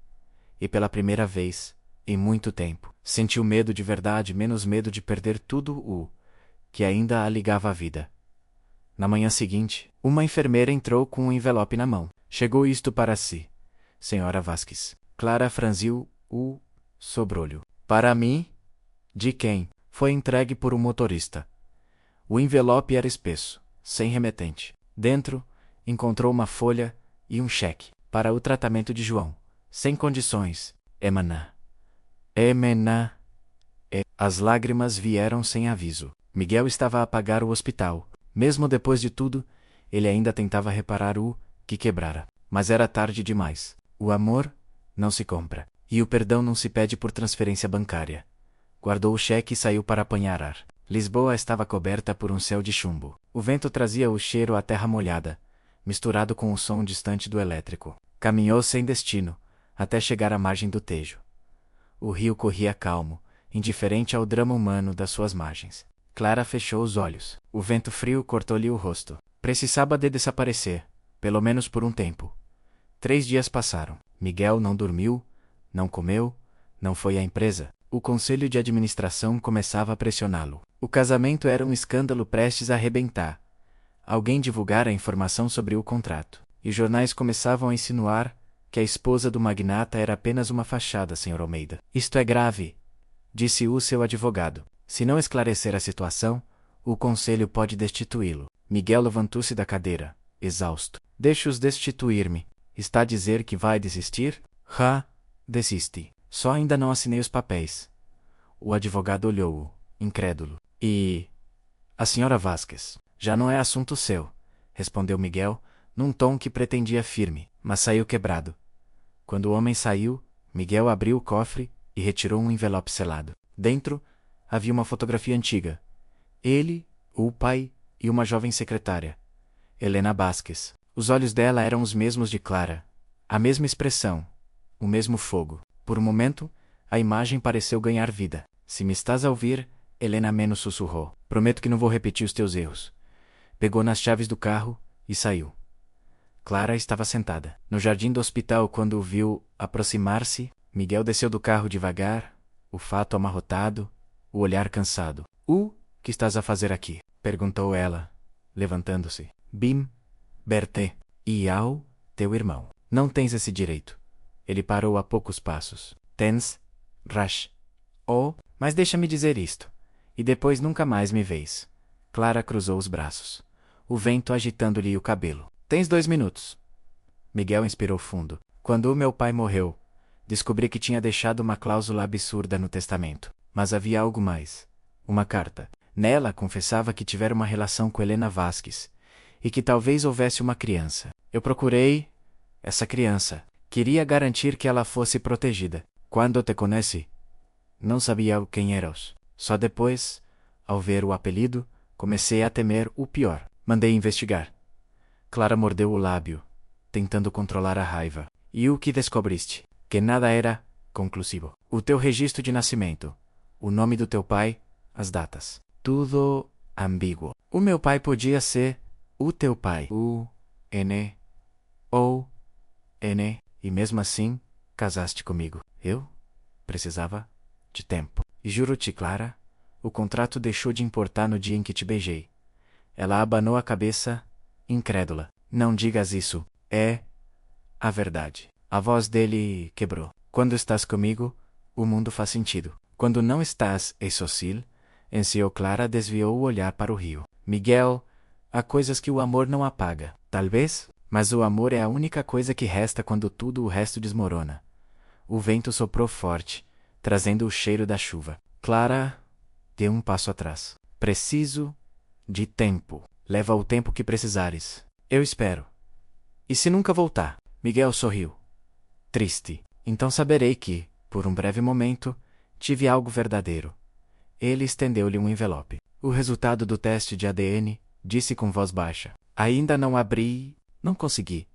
E pela primeira vez, em muito tempo, sentiu medo de verdade, menos medo de perder tudo o que ainda a ligava à vida. Na manhã seguinte, uma enfermeira entrou com um envelope na mão. Chegou isto para si, Senhora Vasquez. Clara franziu o sobrolho. Para mim? De quem? Foi entregue por um motorista. O envelope era espesso, sem remetente. Dentro, encontrou uma folha e um cheque para o tratamento de João, sem condições. Emaná. As lágrimas vieram sem aviso. Miguel estava a pagar o hospital. Mesmo depois de tudo, ele ainda tentava reparar o que quebrara. Mas era tarde demais. O amor não se compra. E o perdão não se pede por transferência bancária. Guardou o cheque e saiu para apanhar ar. Lisboa estava coberta por um céu de chumbo. O vento trazia o cheiro à terra molhada, misturado com o som distante do elétrico. Caminhou sem destino, até chegar à margem do Tejo. O rio corria calmo, indiferente ao drama humano das suas margens. Clara fechou os olhos. O vento frio cortou-lhe o rosto. Precisava de desaparecer, pelo menos por um tempo. 3 dias passaram. Miguel não dormiu, não comeu, não foi à empresa. O conselho de administração começava a pressioná-lo. O casamento era um escândalo prestes a arrebentar. Alguém divulgara a informação sobre o contrato, e jornais começavam a insinuar que a esposa do magnata era apenas uma fachada, Sr. Almeida. Isto é grave, disse o seu advogado. Se não esclarecer a situação, o conselho pode destituí-lo. Miguel levantou-se da cadeira, exausto. Deixe-os destituir-me. Está a dizer que vai desistir? Desiste. Só ainda não assinei os papéis. O advogado olhou-o, incrédulo. E... a senhora Vasquez? Já não é assunto seu, respondeu Miguel, num tom que pretendia firme, mas saiu quebrado. Quando o homem saiu, Miguel abriu o cofre e retirou um envelope selado. Dentro, havia uma fotografia antiga. Ele, o pai e uma jovem secretária, Helena Vasquez. Os olhos dela eram os mesmos de Clara. A mesma expressão, o mesmo fogo. Por um momento, a imagem pareceu ganhar vida. Se me estás a ouvir, Helena menos sussurrou. Prometo que não vou repetir os teus erros. Pegou nas chaves do carro e saiu. Clara estava sentada no jardim do hospital quando o viu aproximar-se. Miguel desceu do carro devagar, o fato amarrotado, o olhar cansado. Que estás a fazer aqui? Perguntou ela, levantando-se. Bim, Berté, e ao teu irmão. Não tens esse direito. Ele parou a poucos passos. Tens, Rash. Mas deixa-me dizer isto. E depois nunca mais me vês. Clara cruzou os braços, o vento agitando-lhe o cabelo. Tens 2 minutos. Miguel inspirou fundo. Quando o meu pai morreu, descobri que tinha deixado uma cláusula absurda no testamento. Mas havia algo mais. Uma carta. Nela confessava que tivera uma relação com Helena Vasquez e que talvez houvesse uma criança. Eu procurei essa criança. Queria garantir que ela fosse protegida. Quando te conheci, não sabia quem eras. Só depois, ao ver o apelido, comecei a temer o pior. Mandei investigar. Clara mordeu o lábio, tentando controlar a raiva. E o que descobriste? Que nada era conclusivo. O teu registro de nascimento, o nome do teu pai, as datas. Tudo ambíguo. O meu pai podia ser o teu pai. U-N-O-N. E mesmo assim, casaste comigo. Eu precisava de tempo. E juro-te, Clara, o contrato deixou de importar no dia em que te beijei. Ela abanou a cabeça, incrédula. Não digas isso. É a verdade. A voz dele quebrou. Quando estás comigo, o mundo faz sentido. Quando não estás, Esocil, ensinou Clara desviou o olhar para o rio. Miguel, há coisas que o amor não apaga. Talvez, mas o amor é a única coisa que resta quando tudo o resto desmorona. O vento soprou forte, trazendo o cheiro da chuva. Clara deu um passo atrás. Preciso de tempo. Leva o tempo que precisares. Eu espero. E se nunca voltar? Miguel sorriu. Triste. Então saberei que, por um breve momento, tive algo verdadeiro. Ele estendeu-lhe um envelope. O resultado do teste de ADN, disse com voz baixa. Ainda não abri, não consegui.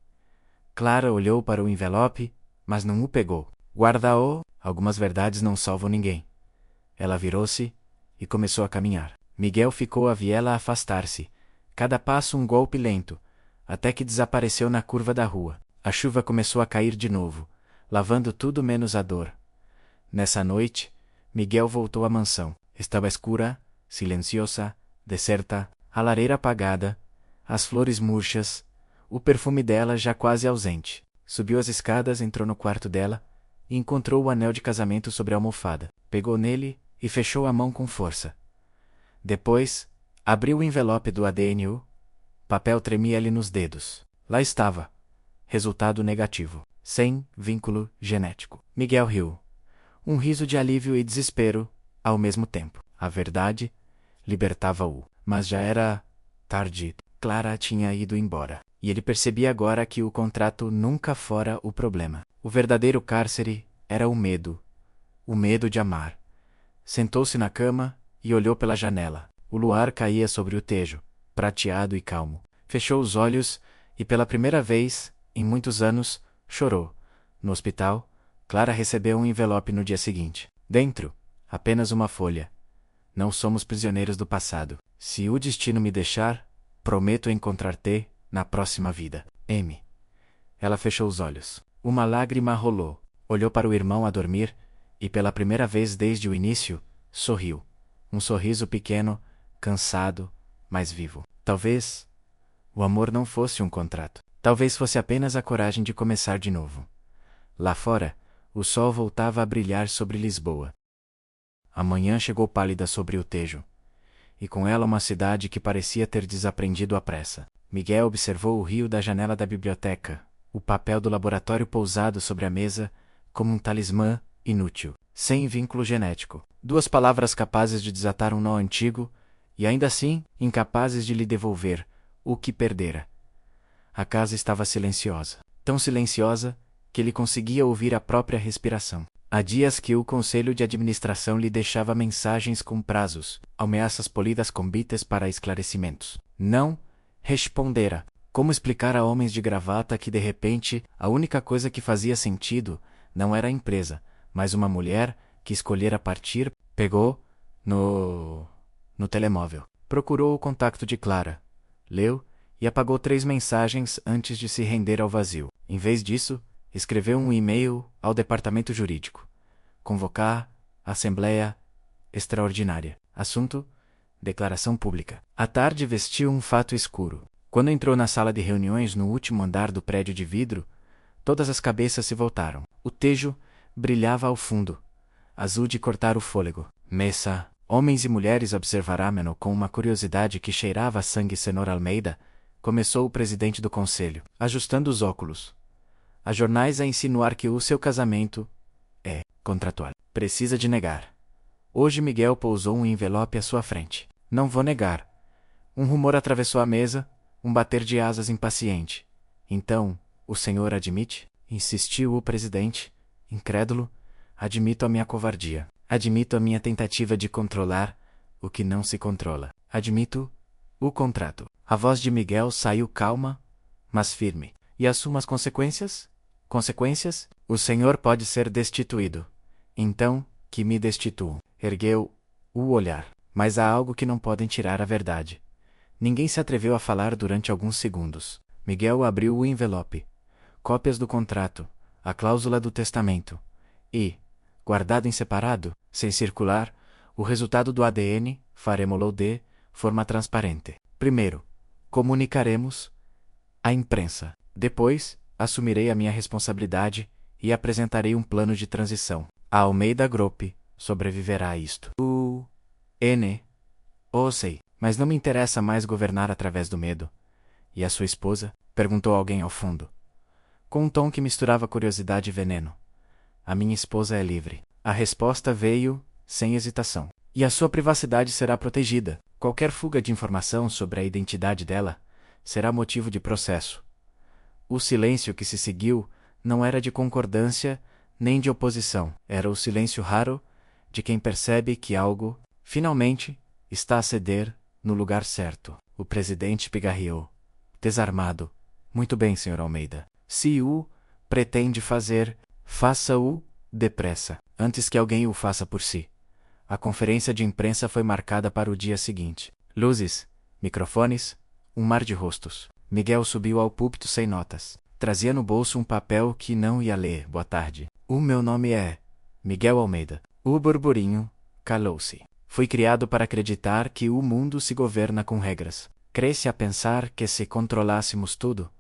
Clara olhou para o envelope, mas não o pegou. Guarda-o, algumas verdades não salvam ninguém. Ela virou-se e começou a caminhar. Miguel ficou a viê-la afastar-se, cada passo um golpe lento, até que desapareceu na curva da rua. A chuva começou a cair de novo, lavando tudo menos a dor. Nessa noite, Miguel voltou à mansão. Estava escura, silenciosa, deserta, a lareira apagada, as flores murchas, o perfume dela já quase ausente. Subiu as escadas, entrou no quarto dela e encontrou o anel de casamento sobre a almofada. Pegou nele e fechou a mão com força. Depois, abriu o envelope do ADN. O papel tremia-lhe nos dedos. Lá estava. Resultado negativo. Sem vínculo genético. Miguel riu. Um riso de alívio e desespero, ao mesmo tempo. A verdade libertava-o. Mas já era tarde. Clara tinha ido embora. E ele percebia agora que o contrato nunca fora o problema. O verdadeiro cárcere era o medo. O medo de amar. Sentou-se na cama e olhou pela janela. O luar caía sobre o tejo, prateado e calmo. Fechou os olhos e, pela primeira vez, em muitos anos, chorou. No hospital, Clara recebeu um envelope no dia seguinte. Dentro, Apenas uma folha. Não somos prisioneiros do passado. Se o destino me deixar, prometo encontrar-te na próxima vida. M. Ela fechou os olhos. Uma lágrima rolou. Olhou para o irmão a dormir e, pela primeira vez desde o início, sorriu. Um sorriso pequeno, cansado, mas vivo. Talvez o amor não fosse um contrato. Talvez fosse apenas a coragem de começar de novo. Lá fora, o sol voltava a brilhar sobre Lisboa. A manhã chegou pálida sobre o Tejo, e com ela uma cidade que parecia ter desaprendido à pressa. Miguel observou o rio da janela da biblioteca, o papel do laboratório pousado sobre a mesa, como um talismã inútil, sem vínculo genético. 2 palavras capazes de desatar um nó antigo, e ainda assim, incapazes de lhe devolver o que perdera. A casa estava silenciosa, tão silenciosa que ele conseguia ouvir a própria respiração. Há dias que o conselho de administração lhe deixava mensagens com prazos, ameaças polidas com bites para esclarecimentos. Não respondera. Como explicar a homens de gravata que, de repente, a única coisa que fazia sentido não era a empresa, mas uma mulher que escolhera partir? Pegou no telemóvel. Procurou o contato de Clara. Leu e apagou 3 mensagens antes de se render ao vazio. Em vez disso, escreveu um e-mail ao departamento jurídico. Convocar Assembleia Extraordinária. Assunto: declaração pública. À tarde vestiu um fato escuro. Quando entrou na sala de reuniões no último andar do prédio de vidro, todas as cabeças se voltaram. O Tejo brilhava ao fundo, azul de cortar o fôlego. Mesa, homens e mulheres observaram-no com uma curiosidade que cheirava a sangue. Senhor Almeida, começou o presidente do conselho, ajustando os óculos. Há jornais a insinuar que o seu casamento é contratual. Precisa de negar. Hoje Miguel pousou um envelope à sua frente. Não vou negar. Um rumor atravessou a mesa, um bater de asas impaciente. Então, o senhor admite? Insistiu o presidente, incrédulo. Admito a minha covardia. Admito a minha tentativa de controlar o que não se controla. Admito o contrato. A voz de Miguel saiu calma, mas firme. E assuma as consequências? Consequências? O senhor pode ser destituído. Então, que me destituam. Ergueu o olhar. Mas há algo que não podem tirar a verdade. Ninguém se atreveu a falar durante alguns segundos. Miguel abriu o envelope. Cópias do contrato, a cláusula do testamento. E, guardado em separado, sem circular, o resultado do ADN, faremo-lo de forma transparente. Primeiro, comunicaremos à imprensa. Depois, assumirei a minha responsabilidade e apresentarei um plano de transição. A Almeida Group sobreviverá a isto. Sei, mas não me interessa mais governar através do medo. E a sua esposa? Perguntou alguém ao fundo, com um tom que misturava curiosidade e veneno. A minha esposa é livre. A resposta veio sem hesitação. E a sua privacidade será protegida. Qualquer fuga de informação sobre a identidade dela será motivo de processo. O silêncio que se seguiu não era de concordância nem de oposição. Era o silêncio raro de quem percebe que algo, finalmente, está a ceder no lugar certo. O presidente pigarreou, desarmado. Muito bem, Sr. Almeida. Se o pretende fazer, faça-o depressa, antes que alguém o faça por si. A conferência de imprensa foi marcada para o dia seguinte. Luzes, microfones, um mar de rostos. Miguel subiu ao púlpito sem notas. Trazia no bolso um papel que não ia ler. Boa tarde. O meu nome é Miguel Almeida. O burburinho calou-se. Fui criado para acreditar que o mundo se governa com regras. Cresce a pensar que se controlássemos tudo,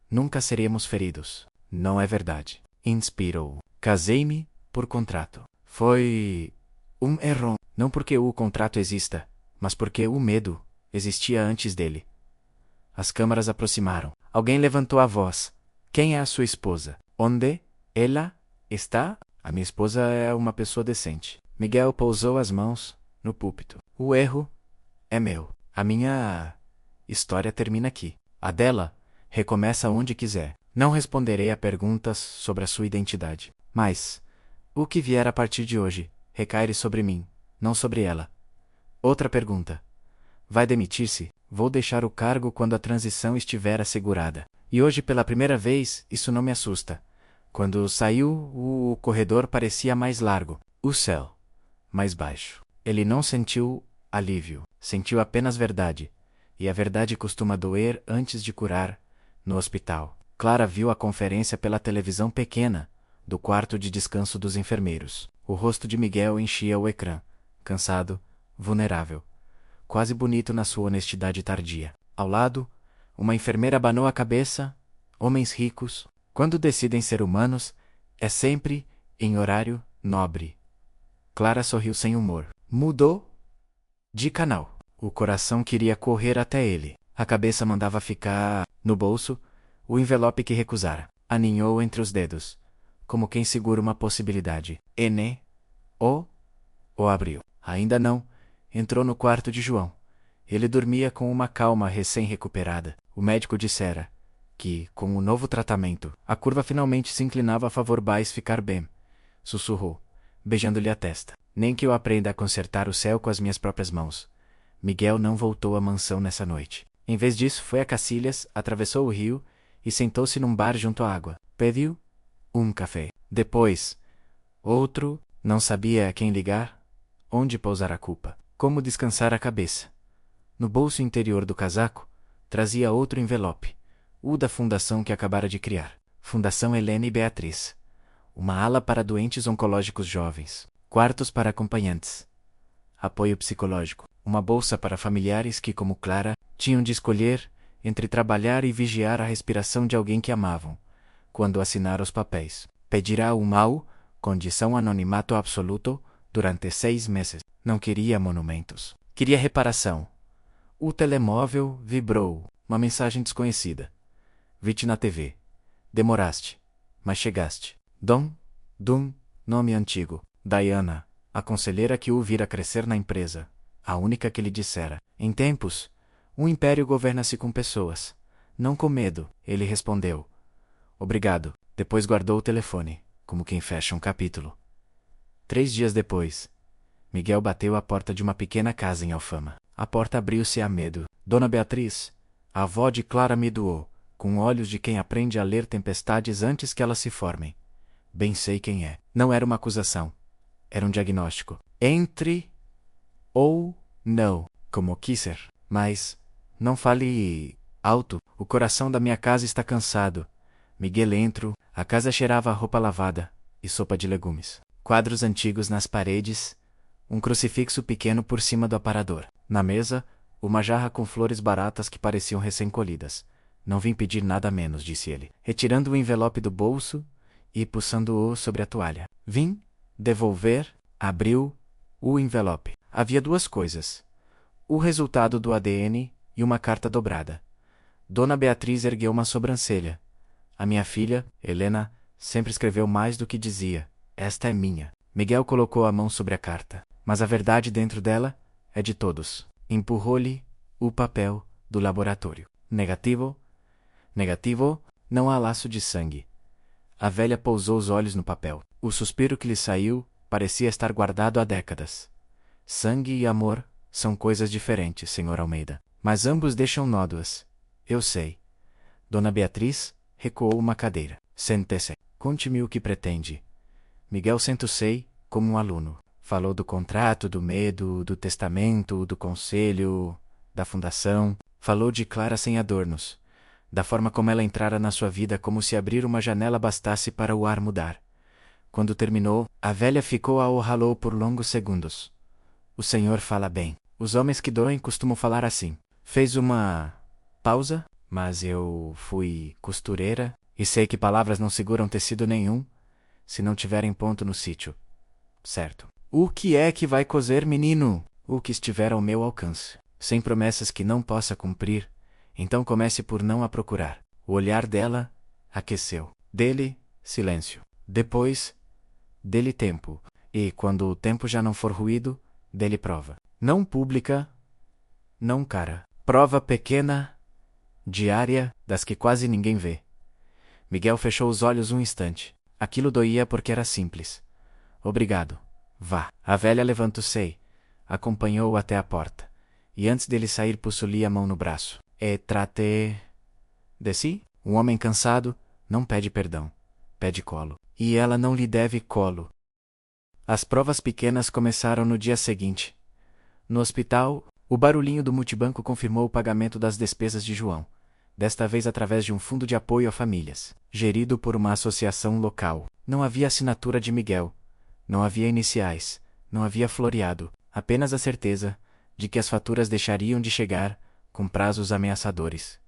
nunca seríamos feridos. Não é verdade. Inspirou. Casei-me por contrato. Foi um erro. Não porque o contrato exista, mas porque o medo existia antes dele. As câmaras aproximaram. Alguém levantou a voz. Quem é a sua esposa? Onde ela está? A minha esposa é uma pessoa decente. Miguel pousou as mãos no púlpito. O erro é meu. A minha história termina aqui. A dela recomeça onde quiser. Não responderei a perguntas sobre a sua identidade. Mas, o que vier a partir de hoje, recaire sobre mim, não sobre ela. Outra pergunta. Vai demitir-se? Vou deixar o cargo quando a transição estiver assegurada. E hoje, pela primeira vez, isso não me assusta. Quando saiu, o corredor parecia mais largo. O céu, mais baixo. Ele não sentiu alívio, sentiu apenas verdade. E a verdade costuma doer antes de curar, no hospital. Clara viu a conferência pela televisão pequena, do quarto de descanso dos enfermeiros. O rosto de Miguel enchia o ecrã, cansado, vulnerável, quase bonito na sua honestidade tardia. Ao lado, uma enfermeira abanou a cabeça. Homens ricos, quando decidem ser humanos, é sempre em horário nobre. Clara sorriu sem humor. Mudou de canal. O coração queria correr até ele. A cabeça mandava ficar no bolso o envelope que recusara. Aninhou entre os dedos, como quem segura uma possibilidade. O abriu. Ainda não. Entrou no quarto de João. Ele dormia com uma calma recém-recuperada. O médico dissera que, com o novo tratamento, a curva finalmente se inclinava a favor Bais ficar bem. Sussurrou, beijando-lhe a testa. Nem que eu aprenda a consertar o céu com as minhas próprias mãos. Miguel não voltou à mansão nessa noite. Em vez disso, foi a Cacilhas, atravessou o rio e sentou-se num bar junto à água. Pediu um café. Depois, outro, não sabia a quem ligar, onde pousar a culpa, como descansar a cabeça. No bolso interior do casaco, trazia outro envelope, o da fundação que acabara de criar. Fundação Helena e Beatriz. Uma ala para doentes oncológicos jovens, quartos para acompanhantes, apoio psicológico, uma bolsa para familiares que, como Clara, tinham de escolher entre trabalhar e vigiar a respiração de alguém que amavam, quando assinar os papéis. Pedirá o mal, condição anonimato absoluto, durante 6 meses. Não queria monumentos. Queria reparação. O telemóvel vibrou. Uma mensagem desconhecida. Vi-te na TV. Demoraste, mas chegaste. Dom, nome antigo. Diana, a conselheira que o vira crescer na empresa. A única que lhe dissera. Em tempos, um império governa-se com pessoas, não com medo. Ele respondeu. Obrigado. Depois guardou o telefone, como quem fecha um capítulo. 3 dias depois, Miguel bateu à porta de uma pequena casa em Alfama. A porta abriu-se a medo. Dona Beatriz, a avó de Clara me doou, com olhos de quem aprende a ler tempestades antes que elas se formem. Bem sei quem é. Não era uma acusação. Era um diagnóstico. Entre ou não, como quiser. Mas não fale alto. O coração da minha casa está cansado. Miguel entrou. A casa cheirava a roupa lavada e sopa de legumes. Quadros antigos nas paredes. Um crucifixo pequeno por cima do aparador. Na mesa, uma jarra com flores baratas que pareciam recém-colhidas. Não vim pedir nada menos, disse ele, retirando o envelope do bolso e puxando-o sobre a toalha. Vim devolver. Abriu o envelope. Havia 2 coisas. O resultado do ADN e uma carta dobrada. Dona Beatriz ergueu uma sobrancelha. A minha filha, Helena, sempre escreveu mais do que dizia. Esta é minha. Miguel colocou a mão sobre a carta. Mas a verdade dentro dela é de todos. Empurrou-lhe o papel do laboratório. Negativo, não há laço de sangue. A velha pousou os olhos no papel. O suspiro que lhe saiu parecia estar guardado há décadas. Sangue e amor são coisas diferentes, Sr. Almeida. Mas ambos deixam nódoas. Eu sei. Dona Beatriz recuou uma cadeira. Sente-se. Conte-me o que pretende. Miguel sentou-se como um aluno. Falou do contrato, do medo, do testamento, do conselho, da fundação. Falou de Clara sem adornos. Da forma como ela entrara na sua vida como se abrir uma janela bastasse para o ar mudar. Quando terminou, a velha ficou a o por longos segundos. O senhor fala bem. Os homens que doem costumam falar assim. Fez uma pausa, mas eu fui costureira e sei que palavras não seguram tecido nenhum se não tiverem ponto no sítio. Certo. O que é que vai cozer, menino? O que estiver ao meu alcance. Sem promessas que não possa cumprir, então comece por não a procurar. O olhar dela aqueceu. Dele, silêncio. Depois, dele tempo. E, quando o tempo já não for ruído, dele prova. Não pública, não cara. Prova pequena, diária, das que quase ninguém vê. Miguel fechou os olhos um instante. Aquilo doía porque era simples. Obrigado. Vá. A velha levantou-se, acompanhou-o até a porta. E antes dele sair puxou-lhe a mão no braço. Trate de si? Um homem cansado não pede perdão. Pede colo. E ela não lhe deve colo. As provas pequenas começaram no dia seguinte. No hospital, o barulhinho do multibanco confirmou o pagamento das despesas de João, desta vez através de um fundo de apoio a famílias, gerido por uma associação local. Não havia assinatura de Miguel, não havia iniciais, não havia floreado, apenas a certeza de que as faturas deixariam de chegar, com prazos ameaçadores.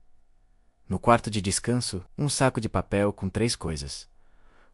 No quarto de descanso, um saco de papel com 3 coisas.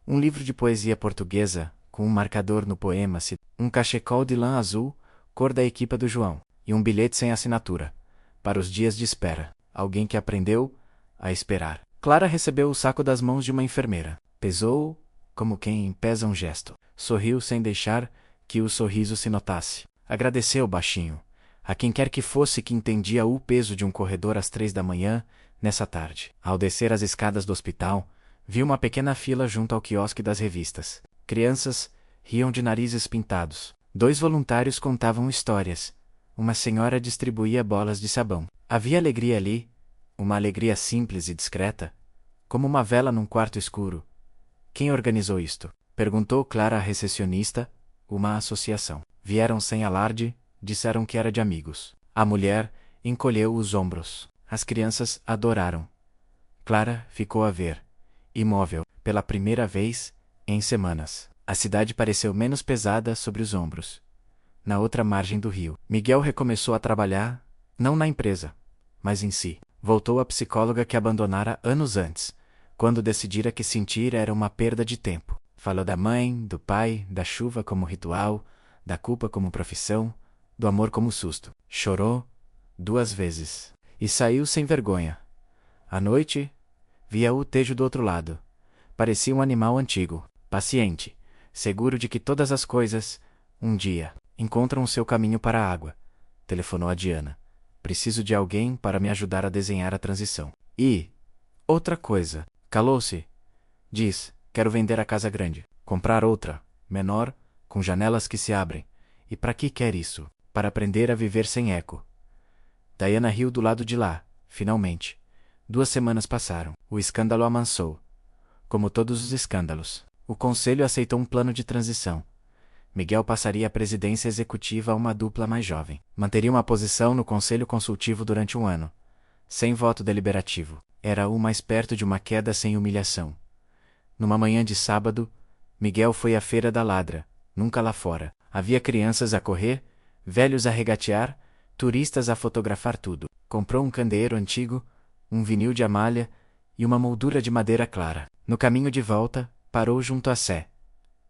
Um livro de poesia portuguesa, com um marcador no poema, um cachecol de lã azul, cor da equipa do João, e um bilhete sem assinatura, para os dias de espera. Alguém que aprendeu a esperar. Clara recebeu o saco das mãos de uma enfermeira. Pesou-o, como quem pesa um gesto. Sorriu sem deixar que o sorriso se notasse. Agradeceu baixinho a quem quer que fosse que entendia o peso de um corredor às 3 da manhã, nessa tarde. Ao descer as escadas do hospital, viu uma pequena fila junto ao quiosque das revistas. Crianças riam de narizes pintados. 2 voluntários contavam histórias. Uma senhora distribuía bolas de sabão. Havia alegria ali, uma alegria simples e discreta, como uma vela num quarto escuro. Quem organizou isto? Perguntou Clara à recepcionista. Uma associação. Vieram sem alarde, disseram que era de amigos. A mulher encolheu os ombros. As crianças adoraram. Clara ficou a ver, imóvel, pela primeira vez em semanas. A cidade pareceu menos pesada sobre os ombros. Na outra margem do rio, Miguel recomeçou a trabalhar, não na empresa, mas em si. Voltou à psicóloga que abandonara anos antes, quando decidira que sentir era uma perda de tempo. Falou da mãe, do pai, da chuva como ritual, da culpa como profissão, do amor como susto. Chorou 2 vezes. E saiu sem vergonha. À noite, via o Tejo do outro lado. Parecia um animal antigo, paciente, seguro de que todas as coisas, um dia, encontram o seu caminho para a água. Telefonou a Diana. Preciso de alguém para me ajudar a desenhar a transição. E, outra coisa, calou-se. Diz, quero vender a casa grande. Comprar outra, menor, com janelas que se abrem. E para que quer isso? Para aprender a viver sem eco. Diana riu do lado de lá, finalmente. 2 semanas passaram. O escândalo amansou. Como todos os escândalos, o conselho aceitou um plano de transição. Miguel passaria a presidência executiva a uma dupla mais jovem. Manteria uma posição no conselho consultivo durante 1 ano. Sem voto deliberativo. Era o mais perto de uma queda sem humilhação. Numa manhã de sábado, Miguel foi à Feira da Ladra, nunca lá fora. Havia crianças a correr, velhos a regatear, turistas a fotografar tudo. Comprou um candeeiro antigo, um vinil de Amália e uma moldura de madeira clara. No caminho de volta, parou junto à sé.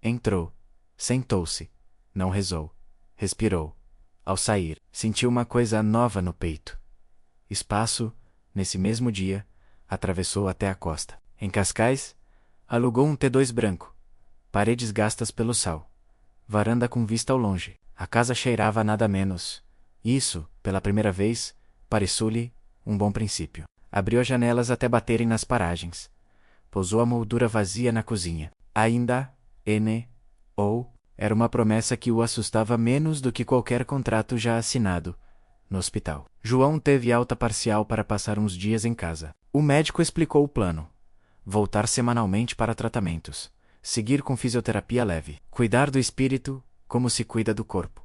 Entrou. Sentou-se. Não rezou. Respirou. Ao sair, sentiu uma coisa nova no peito. Espaço, nesse mesmo dia, atravessou até a costa. Em Cascais, alugou um T2 branco. Paredes gastas pelo sal. Varanda com vista ao longe. A casa cheirava a nada menos. Isso, pela primeira vez, pareceu-lhe um bom princípio. Abriu as janelas até baterem nas paragens. Pousou a moldura vazia na cozinha. Ainda, era uma promessa que o assustava menos do que qualquer contrato já assinado. No hospital, João teve alta parcial para passar uns dias em casa. O médico explicou o plano. Voltar semanalmente para tratamentos. Seguir com fisioterapia leve. Cuidar do espírito, como se cuida do corpo.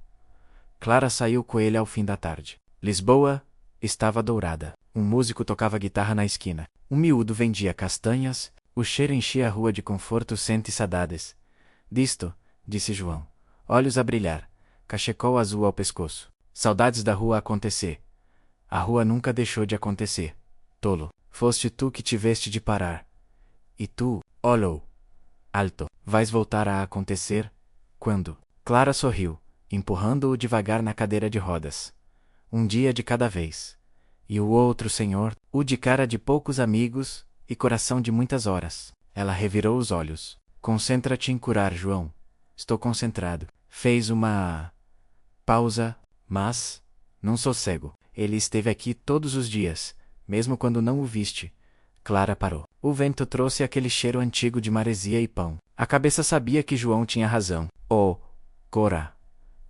Clara saiu com ele ao fim da tarde. Lisboa estava dourada. Um músico tocava guitarra na esquina. Um miúdo vendia castanhas. O cheiro enchia a rua de conforto e saudades. Disto, disse João. Olhos a brilhar. Cachecol azul ao pescoço. Saudades da rua a acontecer. A rua nunca deixou de acontecer. Tolo. Foste tu que tiveste de parar. E tu, olhou. Alto. Vais voltar a acontecer? Quando? Clara sorriu, empurrando-o devagar na cadeira de rodas. Um dia de cada vez. E o outro senhor, o de cara de poucos amigos e coração de muitas horas. Ela revirou os olhos. Concentra-te em curar, João. Estou concentrado. Fez uma pausa, mas não sou cego. Ele esteve aqui todos os dias, mesmo quando não o viste. Clara parou. O vento trouxe aquele cheiro antigo de maresia e pão. A cabeça sabia que João tinha razão. Cora.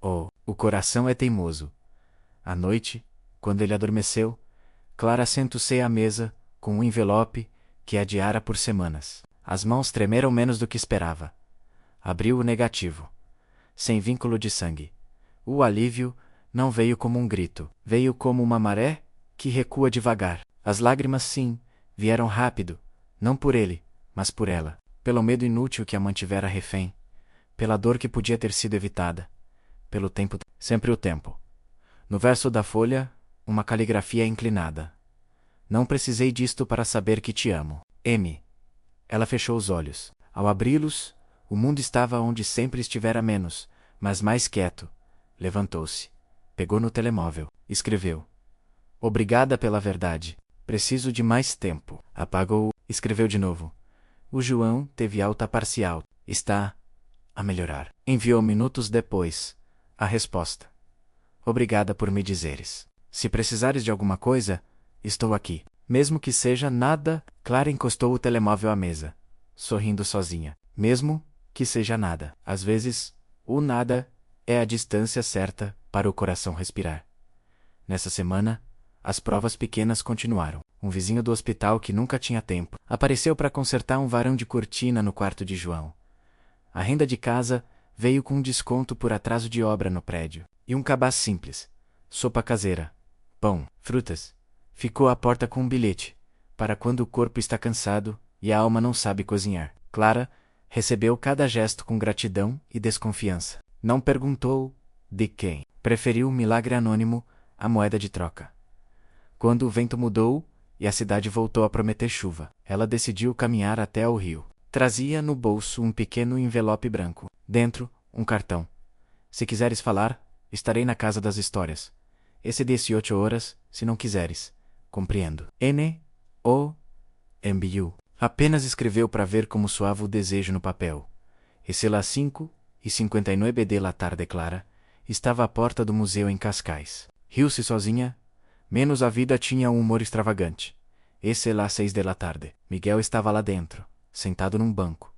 O coração é teimoso. À noite, quando ele adormeceu, Clara sentou-se à mesa, com um envelope que adiara por semanas. As mãos tremeram menos do que esperava. Abriu o negativo. sem vínculo de sangue. O alívio não veio como um grito, veio como uma maré que recua devagar. As lágrimas, sim, vieram rápido, não por ele, mas por ela, pelo medo inútil que a mantivera refém, pela dor que podia ter sido evitada, pelo tempo, sempre o tempo. No verso da folha, uma caligrafia inclinada. Não precisei disto para saber que te amo. M. Ela fechou os olhos. Ao abri-los, o mundo estava onde sempre estivera menos, mas mais quieto. Levantou-se. Pegou no telemóvel. Escreveu. Obrigada pela verdade. Preciso de mais tempo. Apagou. Escreveu de novo. O João teve alta parcial. Está a melhorar. Enviou minutos depois a resposta. Obrigada por me dizeres. Se precisares de alguma coisa, estou aqui. Mesmo que seja nada, Clara encostou o telemóvel à mesa, sorrindo sozinha. Mesmo que seja nada. Às vezes, o nada é a distância certa para o coração respirar. Nessa semana, as provas pequenas continuaram. Um vizinho do hospital que nunca tinha tempo apareceu para consertar um varão de cortina no quarto de João. A renda de casa veio com um desconto por atraso de obra no prédio. E um cabaz simples. Sopa caseira. Pão, frutas. Ficou à porta com um bilhete, para quando o corpo está cansado e a alma não sabe cozinhar. Clara recebeu cada gesto com gratidão e desconfiança. Não perguntou de quem. Preferiu um milagre anônimo à moeda de troca. Quando o vento mudou e a cidade voltou a prometer chuva, ela decidiu caminhar até ao rio. Trazia no bolso um pequeno envelope branco. Dentro, um cartão. Se quiseres falar, estarei na casa das histórias. Esse 18 horas, se não quiseres. Compreendo. N.O. Enviou. Apenas escreveu para ver como soava o desejo no papel. Esse lá 5:59 de la tarde clara, estava à porta do museu em Cascais. Riu-se sozinha, menos a vida tinha um humor extravagante. Esse lá 6 de la tarde. Miguel estava lá dentro, sentado num banco,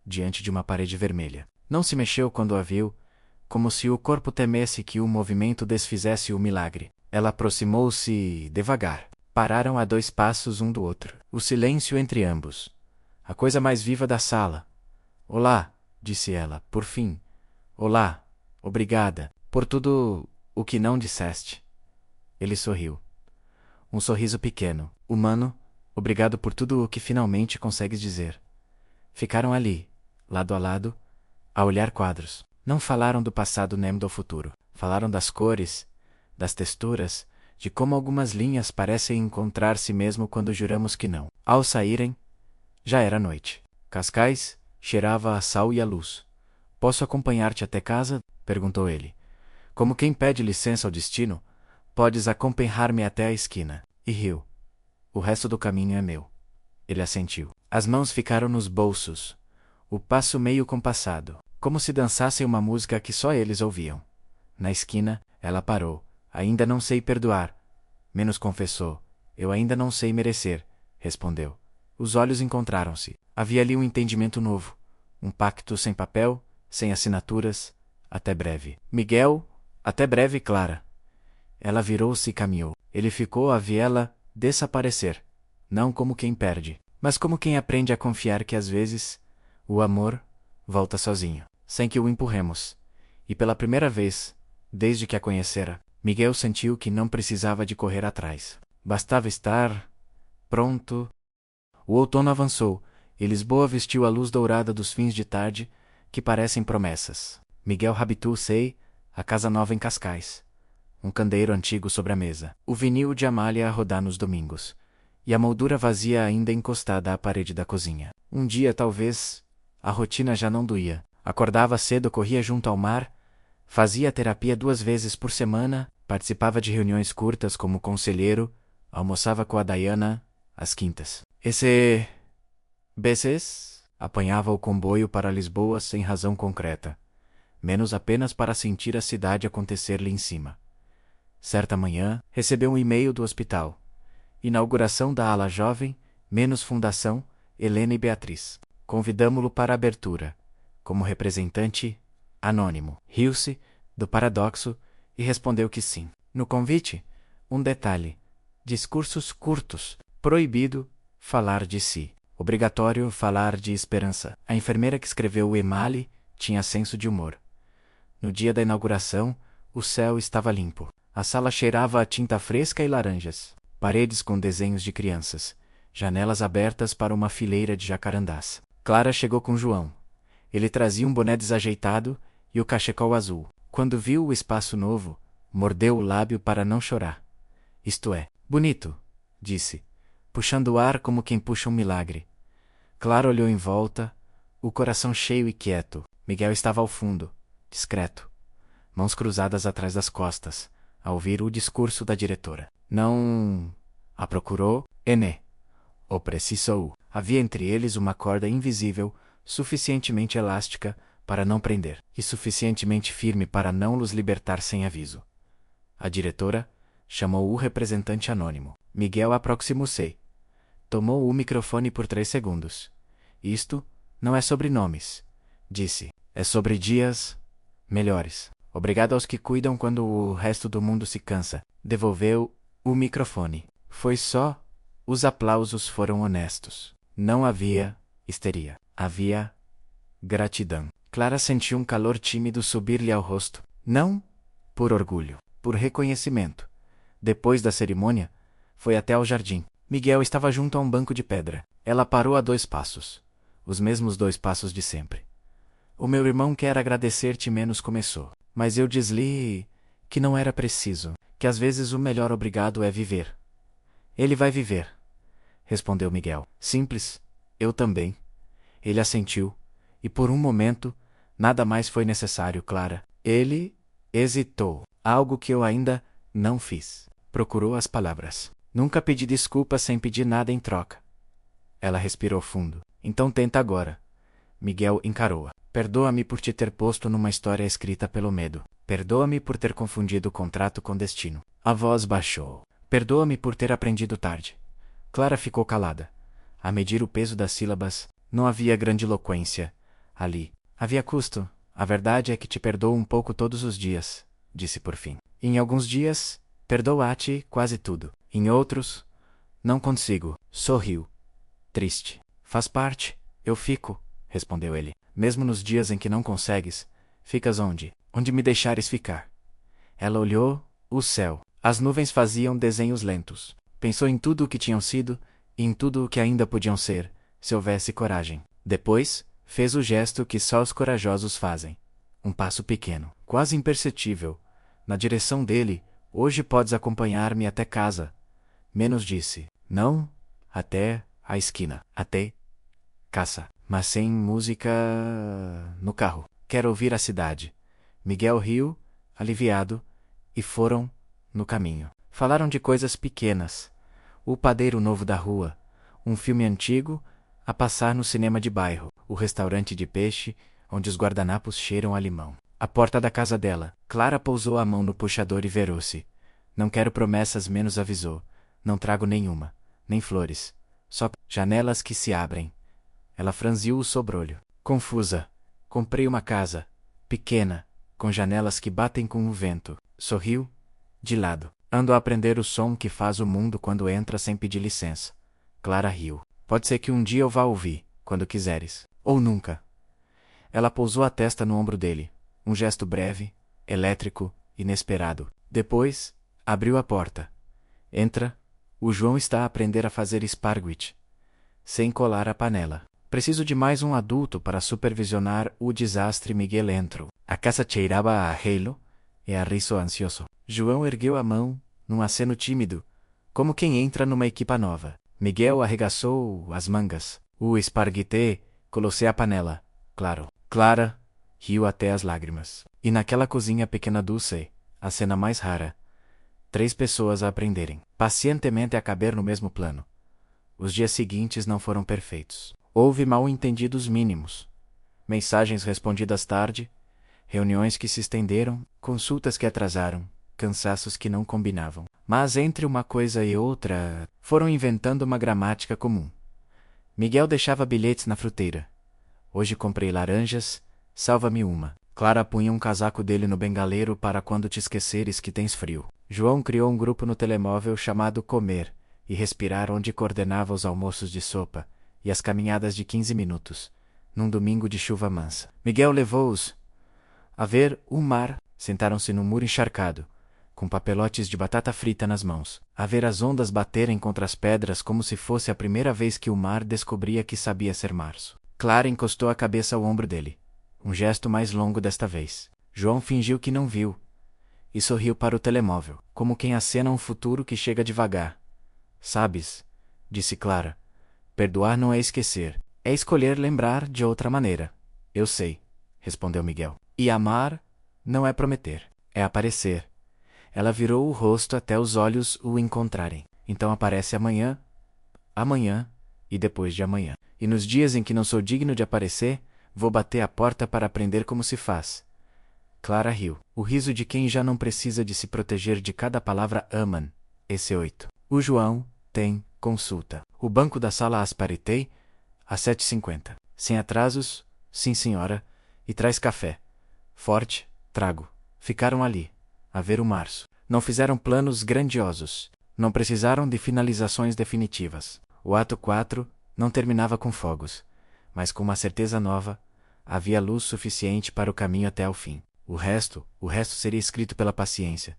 diante de uma parede vermelha. Não se mexeu quando a viu, como se o corpo temesse que o movimento desfizesse o milagre. Ela aproximou-se devagar. Pararam a 2 passos um do outro. O silêncio entre ambos. A coisa mais viva da sala. Olá, disse ela, por fim. Olá, obrigada, por tudo o que não disseste. Ele sorriu. Um sorriso pequeno, humano, obrigado por tudo o que finalmente consegues dizer. Ficaram ali, lado a lado, a olhar quadros. Não falaram do passado nem do futuro. Falaram das cores, das texturas, de como algumas linhas parecem encontrar-se mesmo quando juramos que não. Ao saírem, já era noite. Cascais cheirava a sal e a luz. Posso acompanhar-te até casa? Perguntou ele. Como quem pede licença ao destino, podes acompanhar-me até a esquina. E riu. O resto do caminho é meu. Ele assentiu. As mãos ficaram nos bolsos. O passo meio compassado, como se dançassem uma música que só eles ouviam. Na esquina, ela parou. Ainda não sei perdoar. Menos confessou. Eu ainda não sei merecer, respondeu. Os olhos encontraram-se. Havia ali um entendimento novo. Um pacto sem papel, sem assinaturas. Até breve. Miguel, até breve, Clara. Ela virou-se e caminhou. Ele ficou a vê-la desaparecer. Não como quem perde, mas como quem aprende a confiar que às vezes o amor volta sozinho, sem que o empurremos. E pela primeira vez, desde que a conhecera, Miguel sentiu que não precisava de correr atrás. Bastava estar pronto. O outono avançou, e Lisboa vestiu a luz dourada dos fins de tarde, que parecem promessas. Miguel habitou-se a casa nova em Cascais. Um candeeiro antigo sobre a mesa. O vinil de Amália a rodar nos domingos. E a moldura vazia ainda encostada à parede da cozinha. Um dia, talvez, a rotina já não doía. Acordava cedo, corria junto ao mar, fazia terapia 2 vezes por semana, participava de reuniões curtas como conselheiro, almoçava com a Diana às quintas. Vezes apanhava o comboio para Lisboa sem razão concreta, menos apenas para sentir a cidade acontecer-lhe em cima. Certa manhã, recebeu um e-mail do hospital. Inauguração da ala jovem, menos fundação, Helena e Beatriz. Convidamo-lo para a abertura, como representante anônimo. Riu-se do paradoxo e respondeu que sim. No convite, um detalhe: discursos curtos, proibido falar de si, obrigatório falar de esperança. A enfermeira que escreveu o e-mail tinha senso de humor. No dia da inauguração, o céu estava limpo. A sala cheirava a tinta fresca e laranjas. Paredes com desenhos de crianças. Janelas abertas para uma fileira de jacarandás. Clara chegou com João. Ele trazia um boné desajeitado e o cachecol azul. Quando viu o espaço novo, mordeu o lábio para não chorar. Isto é, bonito, disse, puxando o ar como quem puxa um milagre. Clara olhou em volta, o coração cheio e quieto. Miguel estava ao fundo, discreto, mãos cruzadas atrás das costas, a ouvir o discurso da diretora. Não a procurou, Ené. O precisou. Havia entre eles uma corda invisível, suficientemente elástica para não prender, e suficientemente firme para não los libertar sem aviso. A diretora chamou o representante anônimo. Miguel aproximou-se. Tomou o microfone por 3 segundos. Isto não é sobre nomes, disse. É sobre dias melhores. Obrigado aos que cuidam quando o resto do mundo se cansa. Devolveu o microfone. Foi só. Os aplausos foram honestos. Não havia histeria. Havia gratidão. Clara sentiu um calor tímido subir-lhe ao rosto. Não por orgulho, por reconhecimento. Depois da cerimônia, foi até ao jardim. Miguel estava junto a um banco de pedra. Ela parou a 2 passos. Os mesmos 2 passos de sempre. O meu irmão quer agradecer-te menos começou. Mas eu diz-lhe que não era preciso, que às vezes o melhor obrigado é viver. Ele vai viver, respondeu Miguel. Simples, eu também. Ele assentiu, e por um momento, nada mais foi necessário, Clara. Ele hesitou. Algo que eu ainda não fiz. Procurou as palavras. Nunca pedi desculpas sem pedir nada em troca. Ela respirou fundo. Então tenta agora. Miguel encarou-a. Perdoa-me por te ter posto numa história escrita pelo medo. Perdoa-me por ter confundido contrato com destino. A voz baixou. Perdoa-me por ter aprendido tarde. Clara ficou calada. A medir o peso das sílabas, não havia grandiloquência ali. Havia custo. A verdade é que te perdoo um pouco todos os dias, disse por fim. Em alguns dias, perdoo-a-te quase tudo. Em outros, não consigo. Sorriu. Triste. Faz parte. Eu fico, respondeu ele. Mesmo nos dias em que não consegues, ficas onde? Onde me deixares ficar. Ela olhou o céu. As nuvens faziam desenhos lentos. Pensou em tudo o que tinham sido e em tudo o que ainda podiam ser, se houvesse coragem. Depois, fez o gesto que só os corajosos fazem. Um passo pequeno, quase imperceptível, na direção dele. Hoje podes acompanhar-me até casa. Menos disse. Não, até a esquina. Até caça. Mas sem música no carro. Quero ouvir a cidade. Miguel riu, aliviado, e foram no caminho. Falaram de coisas pequenas. O padeiro novo da rua, um filme antigo a passar no cinema de bairro, o restaurante de peixe, onde os guardanapos cheiram a limão. A porta da casa dela. Clara pousou a mão no puxador e virou-se. Não quero promessas, menos avisou. Não trago nenhuma, nem flores. Só janelas que se abrem. Ela franziu o sobrolho. Confusa. Comprei uma casa, pequena, com janelas que batem com o vento. Sorriu, de lado. Ando a aprender o som que faz o mundo quando entra sem pedir licença. Clara riu. Pode ser que um dia eu vá ouvir, quando quiseres. Ou nunca. Ela pousou a testa no ombro dele. Um gesto breve, elétrico, inesperado. Depois, abriu a porta. Entra. O João está a aprender a fazer esparguete, sem colar a panela. Preciso de mais um adulto para supervisionar o desastre. Miguel entrou. A casa cheirava a gelo e a riso ansioso. João ergueu a mão, num aceno tímido, como quem entra numa equipa nova. Miguel arregaçou as mangas. O esparguete, colocei a panela. Claro. Clara riu até as lágrimas. E naquela cozinha pequena Dulce, a cena mais rara. 3 pessoas a aprenderem, pacientemente a caber no mesmo plano. Os dias seguintes não foram perfeitos. Houve mal-entendidos mínimos. Mensagens respondidas tarde, reuniões que se estenderam, consultas que atrasaram, cansaços que não combinavam. Mas entre uma coisa e outra, foram inventando uma gramática comum. Miguel deixava bilhetes na fruteira. Hoje comprei laranjas, salva-me uma. Clara punha um casaco dele no bengaleiro para quando te esqueceres que tens frio. João criou um grupo no telemóvel chamado Comer e Respirar, onde coordenava os almoços de sopa e as caminhadas de 15 minutos, num domingo de chuva mansa. Miguel levou-os A ver o mar, sentaram-se no muro encharcado, com papelotes de batata frita nas mãos. A ver as ondas baterem contra as pedras como se fosse a primeira vez que o mar descobria que sabia ser março. Clara encostou a cabeça ao ombro dele. Um gesto mais longo desta vez. João fingiu que não viu e sorriu para o telemóvel, como quem acena um futuro que chega devagar. Sabes, disse Clara, perdoar não é esquecer, é escolher lembrar de outra maneira. Eu sei, respondeu Miguel. E amar não é prometer, é aparecer. Ela virou o rosto até os olhos o encontrarem. Então aparece amanhã, amanhã e depois de amanhã. E nos dias em que não sou digno de aparecer, vou bater a porta para aprender como se faz. Clara riu. O riso de quem já não precisa de se proteger de cada palavra aman. Esse 8. O João tem consulta. O banco da sala asparitei às 7h50. Sem atrasos, sim senhora, e traz café. Forte, trago. Ficaram ali, a ver o março. Não fizeram planos grandiosos. Não precisaram de finalizações definitivas. O ato 4 não terminava com fogos, mas com uma certeza nova, havia luz suficiente para o caminho até ao fim. O resto seria escrito pela paciência.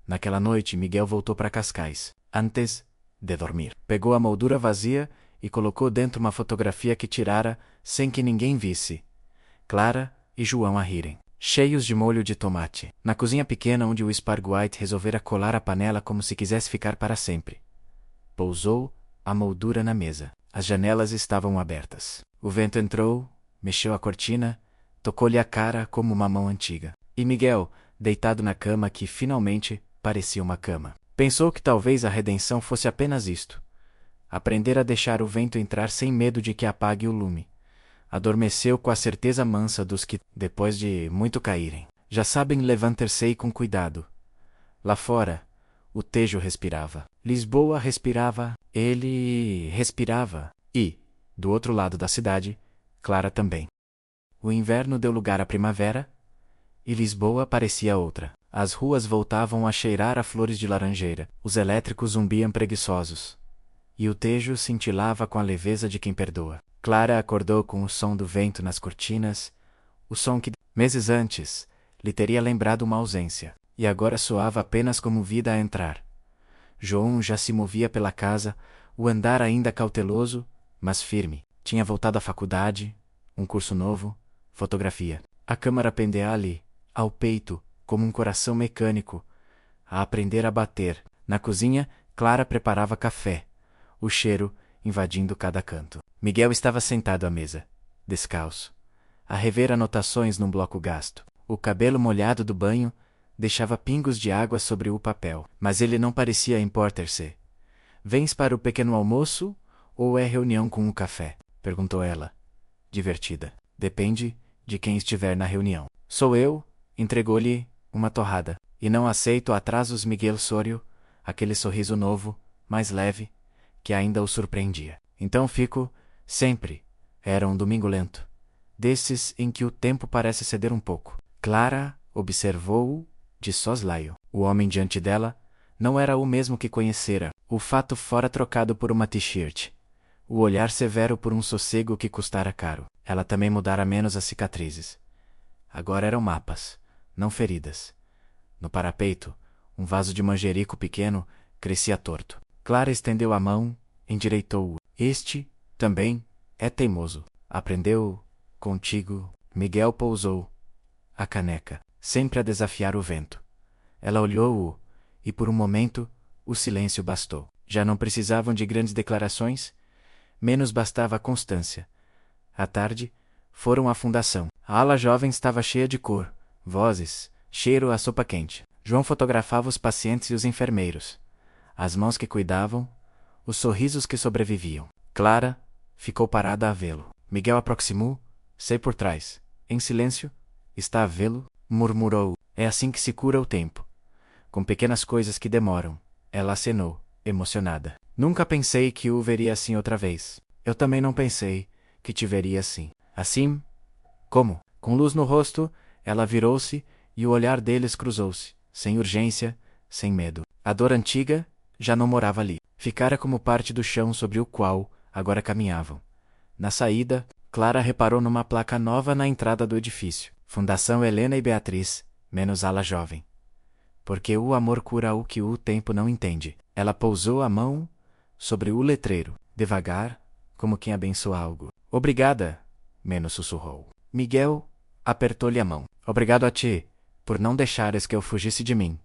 Naquela noite, Miguel voltou para Cascais, antes de dormir. Pegou a moldura vazia e colocou dentro uma fotografia que tirara sem que ninguém visse. Clara e João a rirem, cheios de molho de tomate. Na cozinha pequena onde o Sparguite resolvera colar a panela como se quisesse ficar para sempre. Pousou a moldura na mesa. As janelas estavam abertas. O vento entrou, mexeu a cortina, tocou-lhe a cara como uma mão antiga. E Miguel, deitado na cama que finalmente parecia uma cama, pensou que talvez a redenção fosse apenas isto: aprender a deixar o vento entrar sem medo de que apague o lume. Adormeceu com a certeza mansa dos que, depois de muito caírem, já sabem levantar-se com cuidado. Lá fora, o Tejo respirava. Lisboa respirava. Ele respirava. E, do outro lado da cidade, Clara também. O inverno deu lugar à primavera, e Lisboa parecia outra. As ruas voltavam a cheirar a flores de laranjeira. Os elétricos zumbiam preguiçosos. E o Tejo cintilava com a leveza de quem perdoa. Clara acordou com o som do vento nas cortinas, o som que, meses antes, lhe teria lembrado uma ausência, e agora soava apenas como vida a entrar. João já se movia pela casa, o andar ainda cauteloso, mas firme. Tinha voltado à faculdade, um curso novo, fotografia. A câmara pendia ali, ao peito, como um coração mecânico, a aprender a bater. Na cozinha, Clara preparava café, o cheiro invadindo cada canto. Miguel estava sentado à mesa, descalço, a rever anotações num bloco gasto. O cabelo molhado do banho deixava pingos de água sobre o papel, mas ele não parecia importar-se. Vens para o pequeno almoço ou é reunião com um café? Perguntou ela, divertida. Depende de quem estiver na reunião. Sou eu, entregou-lhe uma torrada. E não aceito atrasos. Miguel sorriu, aquele sorriso novo, mais leve, que ainda o surpreendia. Então fico, sempre. Era um domingo lento, desses em que o tempo parece ceder um pouco. Clara observou-o de soslaio. O homem diante dela não era o mesmo que conhecera. O fato fora trocado por uma t-shirt. O olhar severo por um sossego que custara caro. Ela também mudara menos as cicatrizes. Agora eram mapas, não feridas. No parapeito, um vaso de manjerico pequeno crescia torto. Clara estendeu a mão, endireitou-o. Este, também, é teimoso. Aprendeu contigo. Miguel pousou a caneca, sempre a desafiar o vento. Ela olhou-o, e por um momento, o silêncio bastou. Já não precisavam de grandes declarações, menos bastava a constância. À tarde, foram à fundação. A ala jovem estava cheia de cor, vozes, cheiro a sopa quente. João fotografava os pacientes e os enfermeiros, as mãos que cuidavam, os sorrisos que sobreviviam. Clara ficou parada a vê-lo. Miguel aproximou-se por trás. Em silêncio, está a vê-lo? Murmurou. É assim que se cura o tempo. Com pequenas coisas que demoram. Ela acenou, emocionada. Nunca pensei que o veria assim outra vez. Eu também não pensei que te veria assim. Assim? Como? Com luz no rosto, ela virou-se e o olhar deles cruzou-se, sem urgência, sem medo. A dor antiga já não morava ali. Ficara como parte do chão sobre o qual agora caminhavam. Na saída, Clara reparou numa placa nova na entrada do edifício. Fundação Helena e Beatriz, menos ala jovem. Porque o amor cura o que o tempo não entende. Ela pousou a mão sobre o letreiro, devagar, como quem abençoa algo. Obrigada, menos sussurrou. Miguel apertou-lhe a mão. Obrigado a ti, por não deixares que eu fugisse de mim.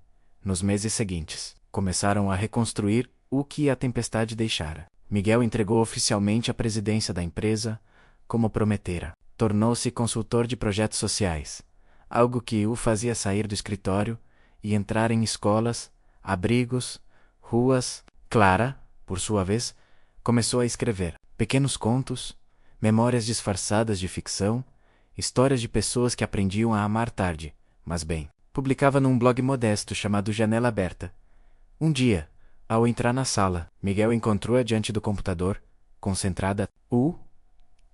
Nos meses seguintes, começaram a reconstruir o que a tempestade deixara. Miguel entregou oficialmente a presidência da empresa, como prometera. Tornou-se consultor de projetos sociais, algo que o fazia sair do escritório e entrar em escolas, abrigos, ruas. Clara, por sua vez, começou a escrever pequenos contos, memórias disfarçadas de ficção, histórias de pessoas que aprendiam a amar tarde, mas bem. Publicava num blog modesto chamado Janela Aberta. Um dia, ao entrar na sala, Miguel encontrou-a diante do computador, concentrada.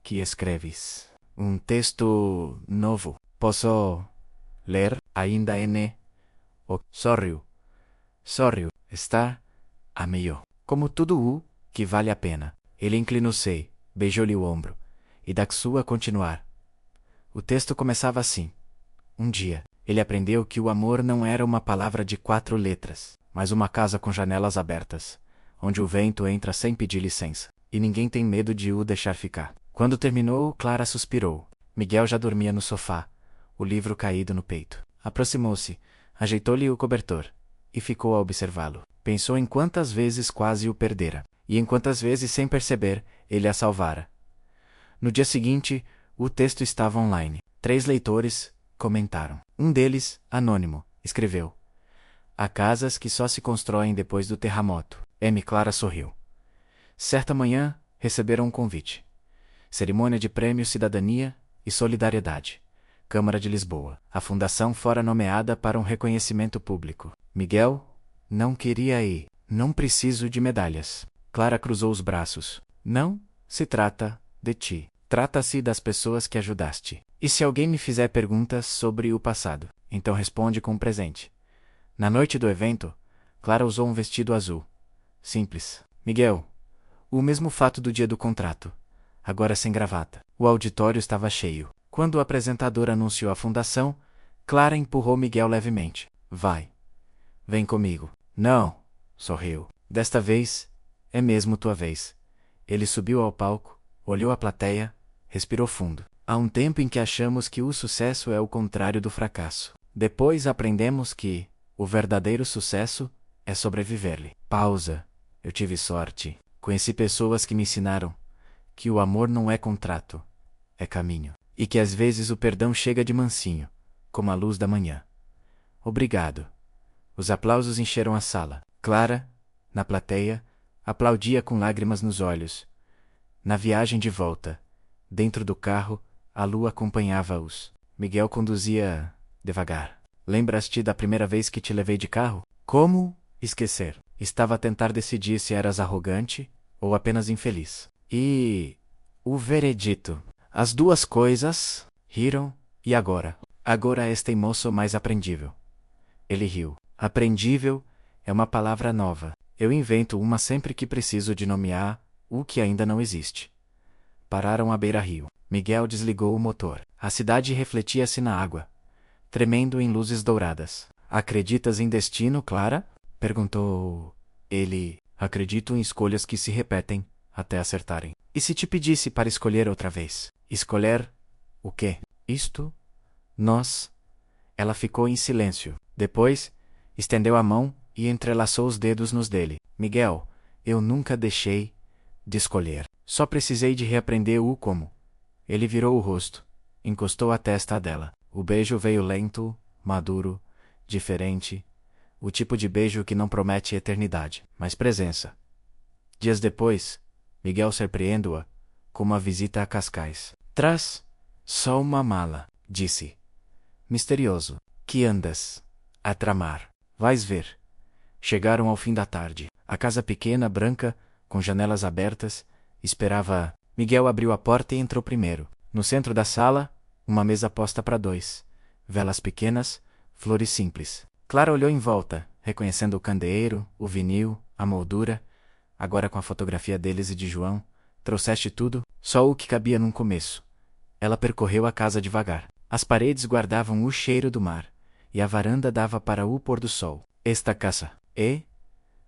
Que escreves? Um texto novo. Posso ler? Ainda N. Sorriu. Está a meio. Como tudo o que vale a pena. Ele inclinou-se, beijou-lhe o ombro, e da sua continuar. O texto começava assim. Um dia, ele aprendeu que o amor não era uma palavra de 4 letras, mas uma casa com janelas abertas, onde o vento entra sem pedir licença, e ninguém tem medo de o deixar ficar. Quando terminou, Clara suspirou. Miguel já dormia no sofá, o livro caído no peito. Aproximou-se, ajeitou-lhe o cobertor, e ficou a observá-lo. Pensou em quantas vezes quase o perdera, e em quantas vezes, sem perceber, ele a salvara. No dia seguinte, o texto estava online. 3 leitores comentaram. Um deles, anônimo, escreveu: Há casas que só se constroem depois do terremoto. Clara sorriu. Certa manhã, receberam um convite. Cerimônia de Prêmio Cidadania e Solidariedade. Câmara de Lisboa. A fundação fora nomeada para um reconhecimento público. Miguel não queria ir. Não preciso de medalhas. Clara cruzou os braços. Não se trata de ti. Trata-se das pessoas que ajudaste. E se alguém me fizer perguntas sobre o passado, então responde com um presente. Na noite do evento, Clara usou um vestido azul. Simples. Miguel, o mesmo fato do dia do contrato, agora sem gravata. O auditório estava cheio. Quando o apresentador anunciou a fundação, Clara empurrou Miguel levemente. Vai. Vem comigo. Não, sorriu. Desta vez, é mesmo tua vez. Ele subiu ao palco, olhou a plateia, respirou fundo. Há um tempo em que achamos que o sucesso é o contrário do fracasso. Depois aprendemos que o verdadeiro sucesso é sobreviver-lhe. Pausa. Eu tive sorte. Conheci pessoas que me ensinaram que o amor não é contrato, é caminho. E que às vezes o perdão chega de mansinho, como a luz da manhã. Obrigado. Os aplausos encheram a sala. Clara, na plateia, aplaudia com lágrimas nos olhos. Na viagem de volta, dentro do carro, a lua acompanhava-os. Miguel conduzia devagar. Lembras-te da primeira vez que te levei de carro? Como esquecer? Estava a tentar decidir se eras arrogante ou apenas infeliz. E o veredito. As duas coisas riram. E agora? Agora és teimoso mais aprendível. Ele riu. Aprendível é uma palavra nova. Eu invento uma sempre que preciso de nomear o que ainda não existe. Pararam à beira-rio. Miguel desligou o motor. A cidade refletia-se na água, tremendo em luzes douradas. Acreditas em destino, Clara? Perguntou ele. Acredito em escolhas que se repetem até acertarem. E se te pedisse para escolher outra vez? Escolher o quê? Isto? Nós? Ela ficou em silêncio. Depois, estendeu a mão e entrelaçou os dedos nos dele. Miguel, eu nunca deixei de escolher. Só precisei de reaprender o como. Ele virou o rosto, encostou a testa dela. O beijo veio lento, maduro, diferente. O tipo de beijo que não promete eternidade, mas presença. Dias depois, Miguel surpreendeu-a com uma visita a Cascais. Traz só uma mala, disse. Misterioso. Que andas a tramar? Vais ver. Chegaram ao fim da tarde. A casa pequena, branca, com janelas abertas, esperava. Miguel abriu a porta e entrou primeiro. No centro da sala, uma mesa posta para 2. Velas pequenas, flores simples. Clara olhou em volta, reconhecendo o candeeiro, o vinil, a moldura. Agora com a fotografia deles e de João. Trouxeste tudo? Só o que cabia num começo. Ela percorreu a casa devagar. As paredes guardavam o cheiro do mar, e a varanda dava para o pôr do sol. Esta casa é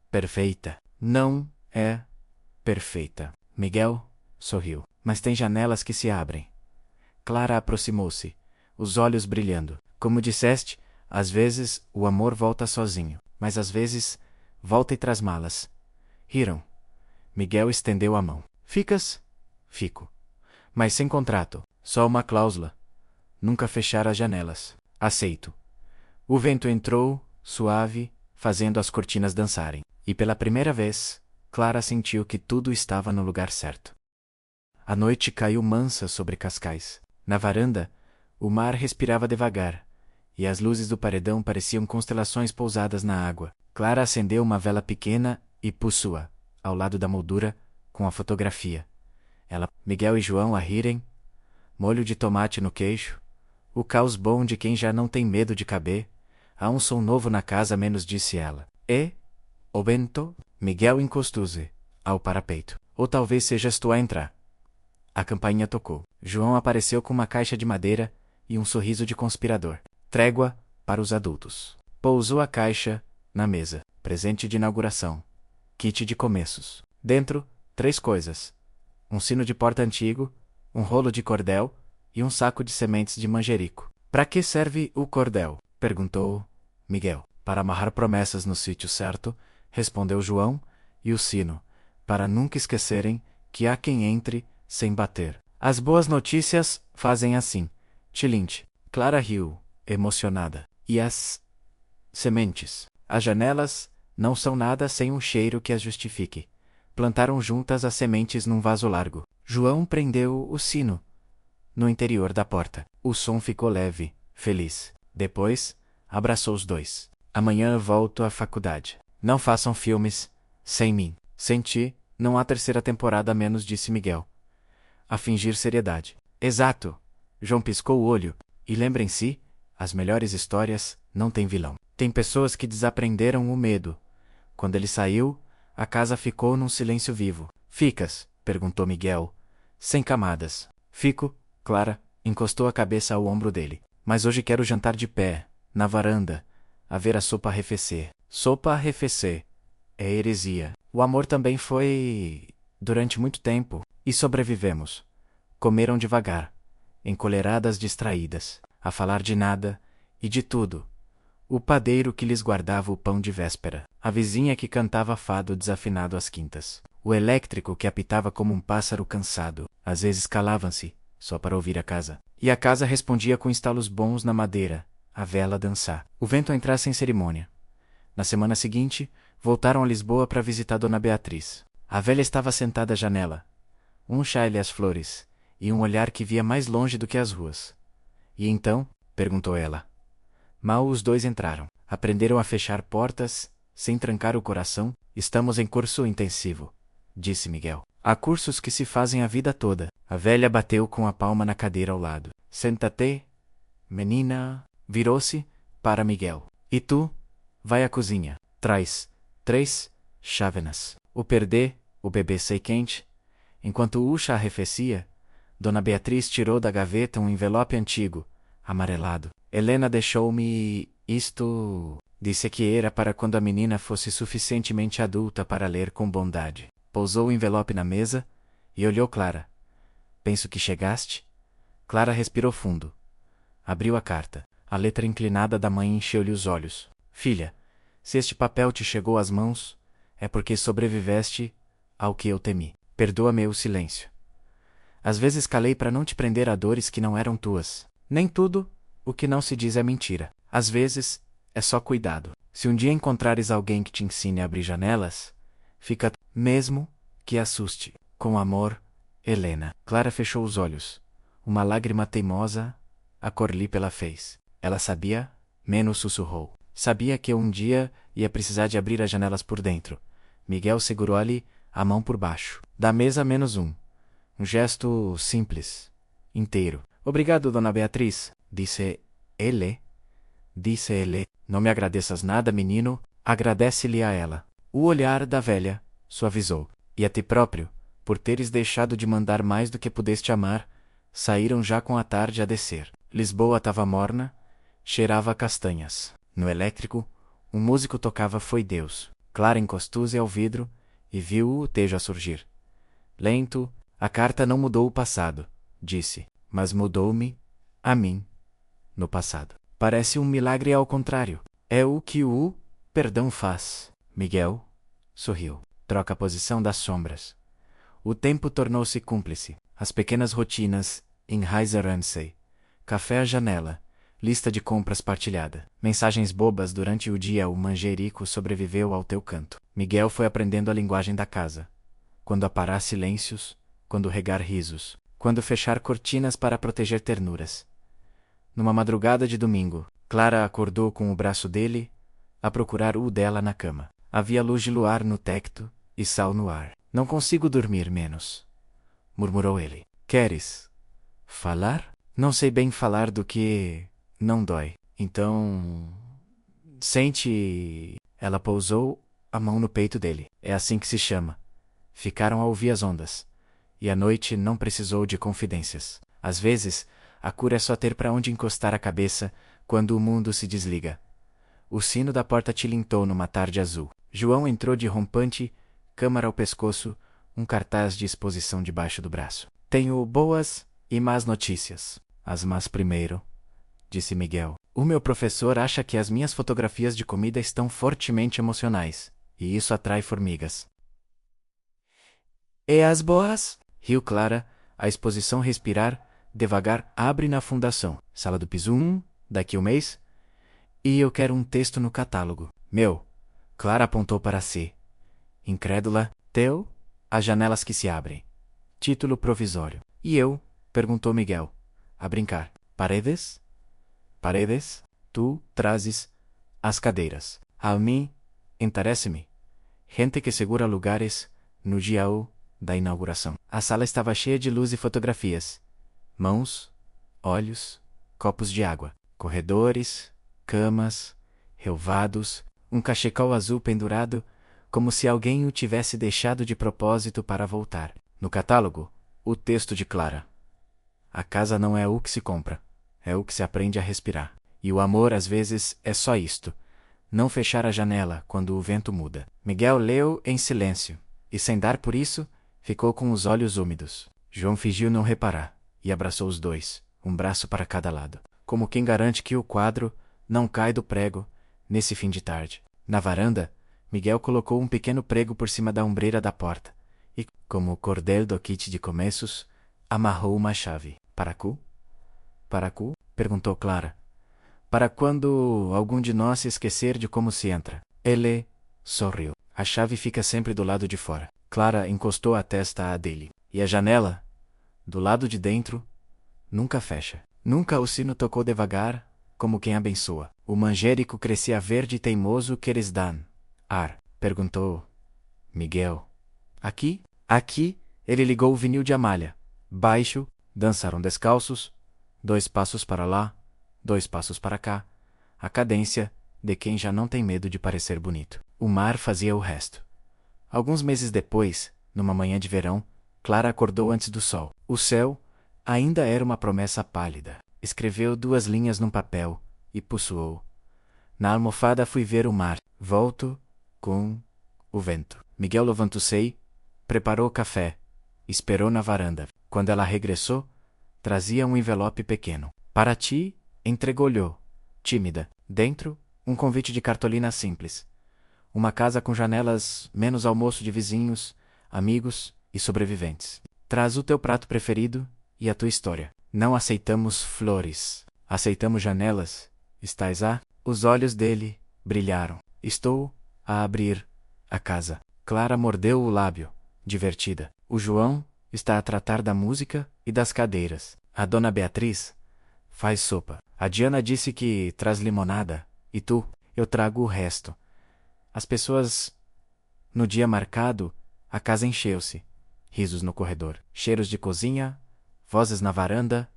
perfeita. Não é perfeita. Miguel sorriu. Mas tem janelas que se abrem. Clara aproximou-se, os olhos brilhando. Como disseste, às vezes o amor volta sozinho, mas às vezes volta e traz malas. Riram. Miguel estendeu a mão. Ficas? Fico. Mas sem contrato, só uma cláusula. Nunca fechar as janelas. Aceito. O vento entrou, suave, fazendo as cortinas dançarem. E pela primeira vez, Clara sentiu que tudo estava no lugar certo. A noite caiu mansa sobre Cascais. Na varanda, o mar respirava devagar, e as luzes do paredão pareciam constelações pousadas na água. Clara acendeu uma vela pequena e pôs-a, ao lado da moldura, com a fotografia. Miguel e João a rirem, molho de tomate no queixo, o caos bom de quem já não tem medo de caber. Há um som novo na casa, menos disse ela. O vento? Miguel encostou-se ao parapeito. Ou talvez sejas tu a entrar. A campainha tocou. João apareceu com uma caixa de madeira e um sorriso de conspirador. Trégua para os adultos. Pousou a caixa na mesa. Presente de inauguração. Kit de começos. Dentro, 3 coisas. Um sino de porta antigo, um rolo de cordel e um saco de sementes de manjerico. Para que serve o cordel? Perguntou Miguel. Para amarrar promessas no sítio certo, respondeu João, e o sino, para nunca esquecerem que há quem entre sem bater. As boas notícias fazem assim. Tilinte. Clara riu, emocionada. E as sementes? As janelas não são nada sem um cheiro que as justifique. Plantaram juntas as sementes num vaso largo. João prendeu o sino no interior da porta. O som ficou leve, feliz. Depois, abraçou os dois. Amanhã volto à faculdade. Não façam filmes sem mim. Sem ti, não há terceira temporada a menos, disse Miguel, a fingir seriedade. Exato. João piscou o olho. E lembrem-se, as melhores histórias não têm vilão. Tem pessoas que desaprenderam o medo. Quando ele saiu, a casa ficou num silêncio vivo. Ficas? Perguntou Miguel, sem camadas. Fico, Clara encostou a cabeça ao ombro dele. Mas hoje quero jantar de pé, na varanda, a ver a sopa arrefecer. Sopa arrefecer. É heresia. O amor também foi durante muito tempo. E sobrevivemos. Comeram devagar, encolheradas distraídas, a falar de nada e de tudo. O padeiro que lhes guardava o pão de véspera, a vizinha que cantava fado desafinado às quintas, o elétrico que apitava como um pássaro cansado. Às vezes calavam-se, só para ouvir a casa. E a casa respondia com estalos bons na madeira, a vela dançar. O vento a entrar sem cerimônia. Na semana seguinte, voltaram a Lisboa para visitar Dona Beatriz. A velha estava sentada à janela, um chá-lhe às flores, e um olhar que via mais longe do que as ruas. E então? Perguntou ela. Mal os dois entraram. Aprenderam a fechar portas, sem trancar o coração. Estamos em curso intensivo, disse Miguel. Há cursos que se fazem a vida toda. A velha bateu com a palma na cadeira ao lado. Senta-te, menina. Virou-se para Miguel. E tu? Vai à cozinha. Traz 3 chávenas. O perdê, o bebê sei quente. Enquanto o chá arrefecia, Dona Beatriz tirou da gaveta um envelope antigo, amarelado. Helena deixou-me isto. Disse que era para quando a menina fosse suficientemente adulta para ler com bondade. Pousou o envelope na mesa e olhou Clara. Penso que chegaste? Clara respirou fundo. Abriu a carta. A letra inclinada da mãe encheu-lhe os olhos. Filha, se este papel te chegou às mãos, é porque sobreviveste ao que eu temi. Perdoa-me o silêncio. Às vezes calei para não te prender a dores que não eram tuas. Nem tudo o que não se diz é mentira. Às vezes, é só cuidado. Se um dia encontrares alguém que te ensine a abrir janelas, fica mesmo que assuste. Com amor, Helena. Clara fechou os olhos. Uma lágrima teimosa a cor-lhe pela fez. Ela sabia, menos sussurrou. Sabia que um dia ia precisar de abrir as janelas por dentro. Miguel segurou-lhe a mão por baixo. Da mesa menos um. Um gesto simples, inteiro. Obrigado, Dona Beatriz, disse ele. Não me agradeças nada, menino. Agradece-lhe a ela. O olhar da velha suavizou. E a ti próprio, por teres deixado de mandar mais do que pudeste amar, saíram já com a tarde a descer. Lisboa estava morna, cheirava a castanhas. No elétrico, um músico tocava Foi Deus. Clara encostou-se ao vidro e viu o tejo a surgir. Lento, a carta não mudou o passado, disse, mas mudou-me, a mim, no passado. Parece um milagre ao contrário. É o que o perdão faz. Miguel sorriu. Troca a posição das sombras. O tempo tornou-se cúmplice. As pequenas rotinas enraizam-se. Café à janela. Lista de compras partilhada. Mensagens bobas durante o dia. O manjerico sobreviveu ao teu canto. Miguel foi aprendendo a linguagem da casa. Quando aparar silêncios, quando regar risos, quando fechar cortinas para proteger ternuras. Numa madrugada de domingo, Clara acordou com o braço dele a procurar o dela na cama. Havia luz de luar no teto e sal no ar. Não consigo dormir menos, murmurou ele. Queres falar? Não sei bem falar do que não dói. Então, sente. Ela pousou a mão no peito dele. É assim que se chama. Ficaram a ouvir as ondas. E a noite não precisou de confidências. Às vezes, a cura é só ter para onde encostar a cabeça quando o mundo se desliga. O sino da porta tilintou numa tarde azul. João entrou de rompante, câmara ao pescoço, um cartaz de exposição debaixo do braço. Tenho boas e más notícias. As más primeiro, disse Miguel. O meu professor acha que as minhas fotografias de comida estão fortemente emocionais, e isso atrai formigas. E as boas? Riu Clara, a exposição respirar, devagar, abre na fundação. Sala do piso 1, daqui um mês. E eu quero um texto no catálogo. Meu. Clara apontou para si. Incrédula. Teu? As janelas que se abrem. Título provisório. E eu? Perguntou Miguel. A brincar. Paredes? Paredes? Tu trazes as cadeiras. A mim, entarece-me. Gente que segura lugares no dia da inauguração. A sala estava cheia de luz e fotografias. Mãos, olhos, copos de água. Corredores, camas, relvados, um cachecol azul pendurado, como se alguém o tivesse deixado de propósito para voltar. No catálogo, o texto de Clara. A casa não é o que se compra, é o que se aprende a respirar. E o amor, às vezes, é só isto. Não fechar a janela quando o vento muda. Miguel leu em silêncio, e sem dar por isso, ficou com os olhos úmidos. João fingiu não reparar, e abraçou os dois, um braço para cada lado. Como quem garante que o quadro não cai do prego, nesse fim de tarde. Na varanda, Miguel colocou um pequeno prego por cima da ombreira da porta, e, como o cordel do kit de começos, amarrou uma chave. Paracu? Paracu? Perguntou Clara. Para quando algum de nós se esquecer de como se entra. Ele sorriu. A chave fica sempre do lado de fora. Clara encostou a testa à dele. E a janela, do lado de dentro, nunca fecha. Nunca o sino tocou devagar, como quem abençoa. O manjerico crescia verde e teimoso que eles dão. Ar? Perguntou Miguel. Aqui? Aqui, ele ligou o vinil de Amália. Baixo, dançaram descalços, 2 passos para lá, 2 passos para cá, a cadência de quem já não tem medo de parecer bonito. O mar fazia o resto. Alguns meses depois, numa manhã de verão, Clara acordou antes do sol. O céu ainda era uma promessa pálida. Escreveu 2 linhas num papel e possuou. Na almofada fui ver o mar. Volto com o vento. Miguel levantou-se, preparou o café, esperou na varanda. Quando ela regressou, trazia um envelope pequeno. Para ti, entregou-lhe, tímida. Dentro, um convite de cartolina simples. Uma casa com janelas, menos almoço de vizinhos, amigos e sobreviventes. Traz o teu prato preferido e a tua história. Não aceitamos flores. Aceitamos janelas. Estás a? Os olhos dele brilharam. Estou a abrir a casa. Clara mordeu o lábio, divertida. O João está a tratar da música e das cadeiras. A dona Beatriz faz sopa. A Diana disse que traz limonada. E tu? Eu trago o resto. As pessoas... No dia marcado, a casa encheu-se. Risos no corredor. Cheiros de cozinha, vozes na varanda,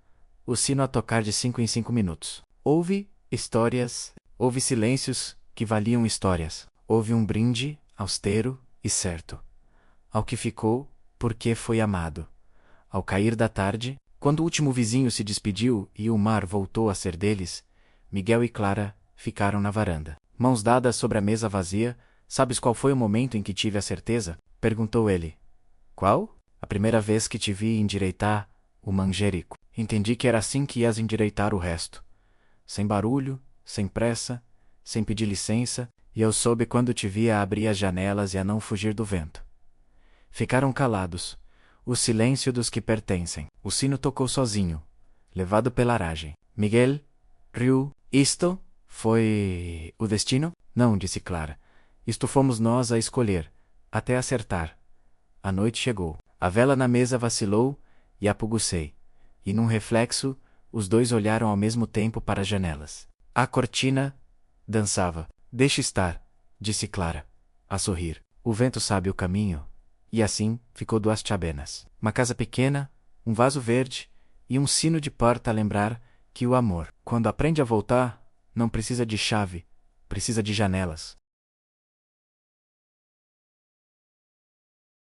o sino a tocar de 5 em 5 minutos. Houve histórias, houve silêncios que valiam histórias. Houve um brinde austero e certo. Ao que ficou, porque foi amado. Ao cair da tarde, Quando o último vizinho se despediu e o mar voltou a ser deles, Miguel e Clara ficaram na varanda. Mãos dadas sobre a mesa vazia. Sabes qual foi o momento em que tive a certeza? Perguntou ele. Qual? A primeira vez que te vi endireitar o manjerico. Entendi que era assim que ias endireitar o resto. Sem barulho, sem pressa, sem pedir licença, e eu soube quando te vi a abrir as janelas e a não fugir do vento. Ficaram calados, o silêncio dos que pertencem. O sino tocou sozinho, levado pela aragem. Miguel riu. Isto foi o destino? Não, disse Clara. Isto fomos nós a escolher, até acertar. A noite chegou. A vela na mesa vacilou e apugucei. E num reflexo, os dois olharam ao mesmo tempo para as janelas. A cortina dançava. Deixe estar, disse Clara, a sorrir. O vento sabe o caminho. E assim ficou Duas Chabenas. Uma casa pequena, um vaso verde e um sino de porta a lembrar que o amor, quando aprende a voltar, não precisa de chave, precisa de janelas.